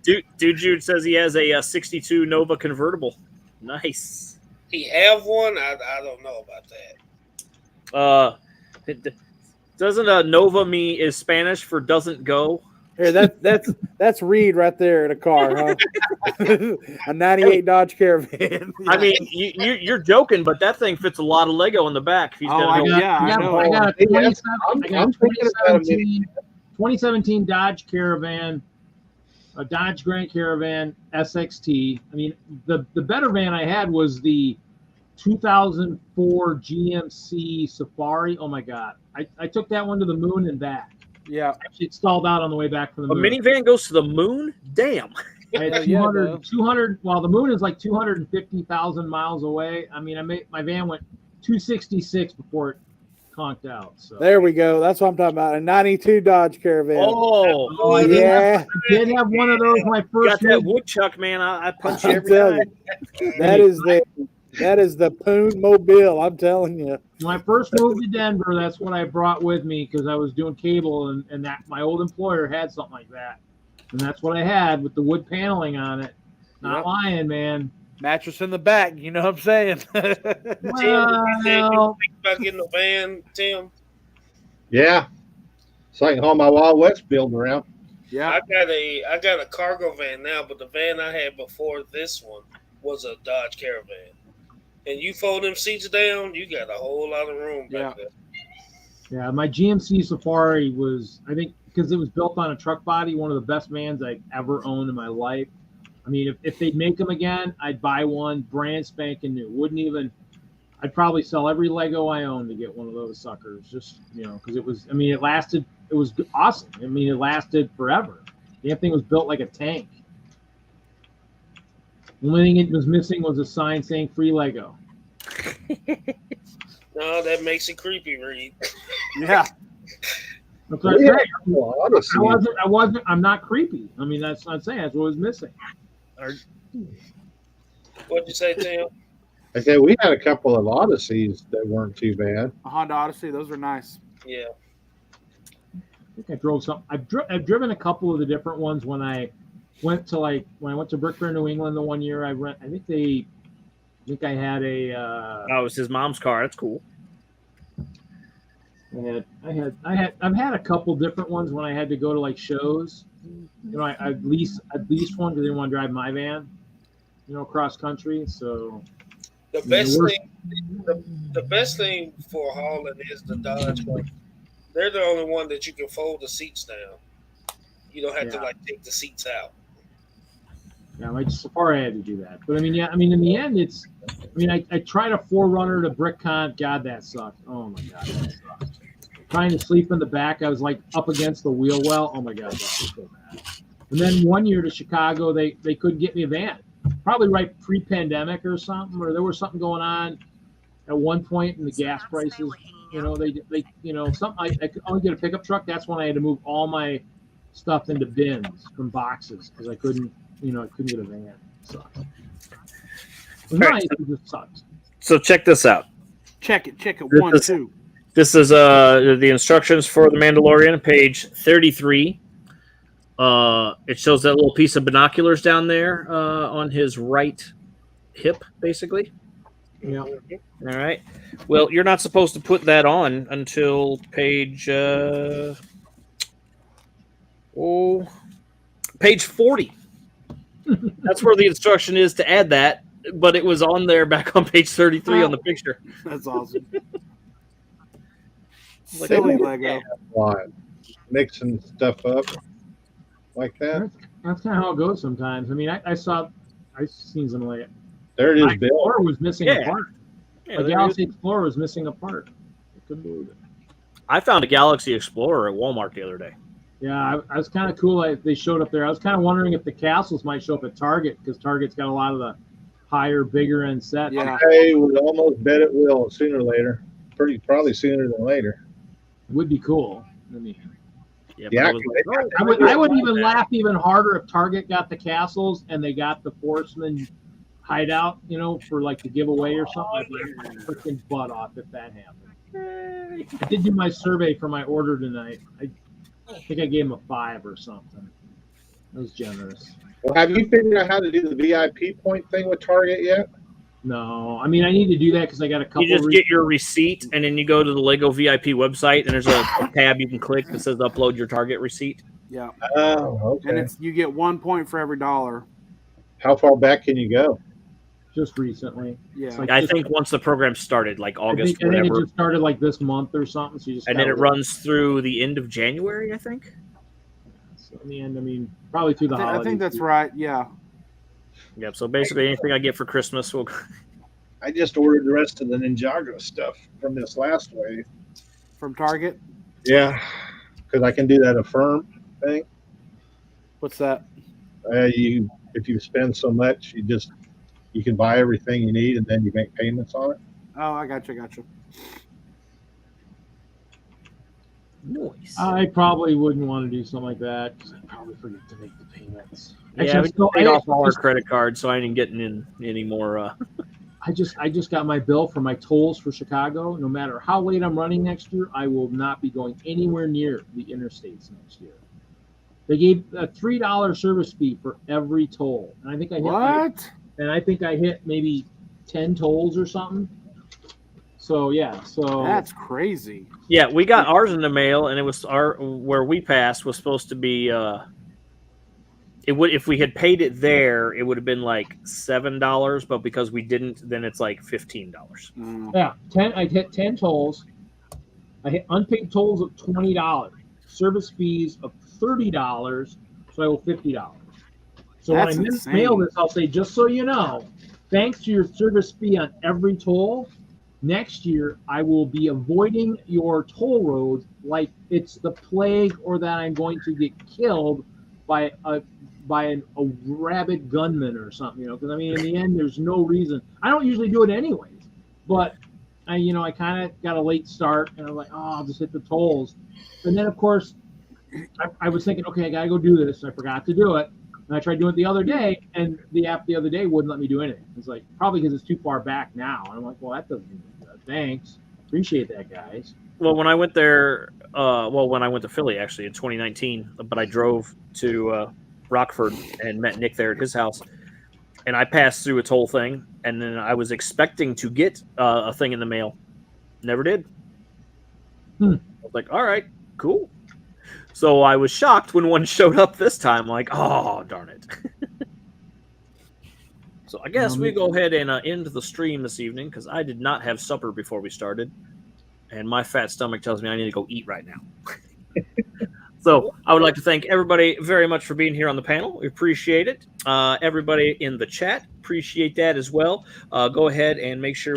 Dude Jude says he has a 62 Nova convertible. Nice. He have one? I don't know about that. Doesn't Nova mean is Spanish for doesn't go? Here, that's Reed right there in a car, huh? A '98 Dodge Caravan. I mean, you're joking, but that thing fits a lot of Lego in the back. If he's I got a 2017 Dodge Caravan, a Dodge Grand Caravan SXT. I mean, the better van I had was the 2004 GMC Safari. Oh my God, I took that one to the moon and back. Yeah, actually, it stalled out on the way back from the moon. A minivan goes to the moon? Damn. I had 200. Well, the moon is like 250,000 miles away. I mean, my van went 266 before it conked out. So there we go. That's what I'm talking about. A '92 Dodge Caravan. Oh yeah. I did have one of those. My first got that woodchuck, man. I punch you every time. That is the Poon Mobile. I'm telling you. When I first moved to Denver, that's what I brought with me because I was doing cable, and that my old employer had something like that, and that's what I had with the wood paneling on it. Not lying, man. Mattress in the back. You know what I'm saying? Tim, you think about getting a van, Tim? Yeah, so I can haul my Wild West build around. Yeah, I got a cargo van now, but the van I had before this one was a Dodge Caravan. And you fold them seats down, you got a whole lot of room back there. Yeah, my GMC Safari was, I think, because it was built on a truck body, one of the best vans I've ever owned in my life. I mean, if they'd make them again, I'd buy one brand spanking new. I'd probably sell every Lego I own to get one of those suckers. Just, because it was awesome. I mean, it lasted forever. The thing was built like a tank. The only thing it was missing was a sign saying free Lego. No, that makes it creepy, Reed. Yeah. That's what I'm not creepy. I mean, that's what I'm saying. That's what was missing. What'd you say, Tim? I said we had a couple of Odysseys that weren't too bad. A Honda Odyssey, those are nice. Yeah. I think I drove some. I've driven a couple of the different ones when I went to Brick Fair, New England the one year. I think I had a. It was his mom's car. That's cool. I've had a couple different ones when I had to go to like shows. I'd lease one because I didn't want to drive my van, cross country. So the best thing for hauling is the Dodge. They're the only one that you can fold the seats down. You don't have to take the seats out. Yeah, my Safari had to do that. But in the end, I tried a 4Runner to BrickCon. God, that sucked. Oh my God, that sucked. Trying to sleep in the back, I was like up against the wheel well. Oh my God, that was so bad. And then one year to Chicago, they couldn't get me a van. Probably right pre-pandemic or something, or there was something going on at one point in the gas prices. They something. I could only get a pickup truck. That's when I had to move all my stuff into bins from boxes because I couldn't get a van. It sucked. It was nice, it just sucked. So check this out. Check it. 1, 2. This is the instructions for the Mandalorian, page 33. It shows that little piece of binoculars down there on his right hip, basically. Yeah. All right. Well, you're not supposed to put that on until page Page 40. That's where the instruction is to add that, but it was on there back on page 33 on the picture. That's awesome. Like, Silly Lego. Why? Mixing stuff up like that. That's kind of how it goes sometimes. I mean, I've seen some like There it is, my Bill. Explorer was missing a part. Yeah, The there Galaxy Explorer was missing a part. I couldn't believe it. I found a Galaxy Explorer at Walmart the other day. Yeah, I was kind of cool. They showed up there. I was kind of wondering if the castles might show up at Target because Target's got a lot of the higher, bigger end sets. Yeah. I would almost bet it will sooner or later. Probably sooner than later. It would be cool. I mean, Yeah, I would even laugh even harder if Target got the castles and they got the Forceman hideout, you know, for like the giveaway or something. I'd laugh my freaking butt off if that happened. I did do my survey for my order tonight. I think I gave him a 5 or something. That was generous. Well, have you figured out how to do the VIP point thing with Target yet? No, I mean I need to do that because I got a couple. You just get your receipt, and then you go to the Lego VIP website, and there's a tab you can click that says "Upload your Target receipt." Yeah. Oh, okay. And you get 1 point for every $1. How far back can you go? Just recently. Yeah. It's like I just- think once the program started, like August, I think it whatever, just started like this month or something. So you just and then it gotta- runs through the end of January, I think. So in the end, I mean, probably through the holidays. I think that's right. Yeah. Yep. So basically, anything I get for Christmas will. I just ordered the rest of the Ninjago stuff from this last wave. From Target. Yeah, because I can do that affirm thing. What's that? If you spend so much, you can buy everything you need and then you make payments on it. Oh, I got you. Nice. I probably wouldn't want to do something like that because I'd probably forget to make the payments. Yeah, we paid off all our credit cards, so I ain't getting in any more. I just got my bill for my tolls for Chicago. No matter how late I'm running next year, I will not be going anywhere near the interstates next year. They gave a $3 service fee for every toll, and I think I hit maybe 10 tolls or something. So yeah, that's crazy. Yeah, we got ours in the mail, and it was where we passed was supposed to be. It would, if we had paid it there, it would have been like $7, but because we didn't, then it's like $15. Yeah, I hit 10 tolls. I hit unpaid tolls of $20, service fees of $30, so I owe $50. So That's when I insane. mail this, I'll say, just so you know, thanks to your service fee on every toll, next year I will be avoiding your toll roads like it's the plague or that I'm going to get killed by a rabid gunman or something, you know, because I mean, in the end, there's no reason. I don't usually do it anyways, but I kind of got a late start, and I'm like, oh, I'll just hit the tolls. And then, of course, I was thinking, okay, I got to go do this. I forgot to do it. And I tried doing it the other day, and the app the other day wouldn't let me do anything. It's like, probably because it's too far back now. And I'm like, well, that doesn't mean good. Thanks. Appreciate that, guys. Well, when I went there, when I went to Philly, actually, in 2019, but I drove to Rockford and met Nick there at his house, and I passed through a toll thing, and then I was expecting to get a thing in the mail. Never did. I was like, all right, cool. So I was shocked when one showed up this time. Like, oh, darn it. So I guess we go ahead and end the stream this evening because I did not have supper before we started, and my fat stomach tells me I need to go eat right now. So I would like to thank everybody very much for being here on the panel. We appreciate it. Everybody in the chat, appreciate that as well. Go ahead and make sure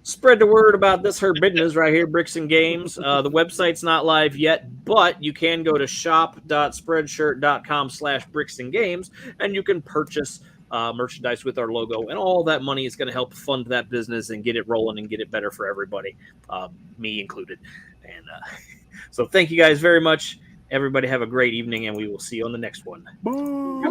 spread the word about this her business right here, Bricks and Games. The website's not live yet, but you can go to shop.spreadshirt.com/bricksandgames, and you can purchase merchandise with our logo, and all that money is going to help fund that business and get it rolling and get it better for everybody, me included. And so thank you guys very much. Everybody have a great evening, and we will see you on the next one. Bye.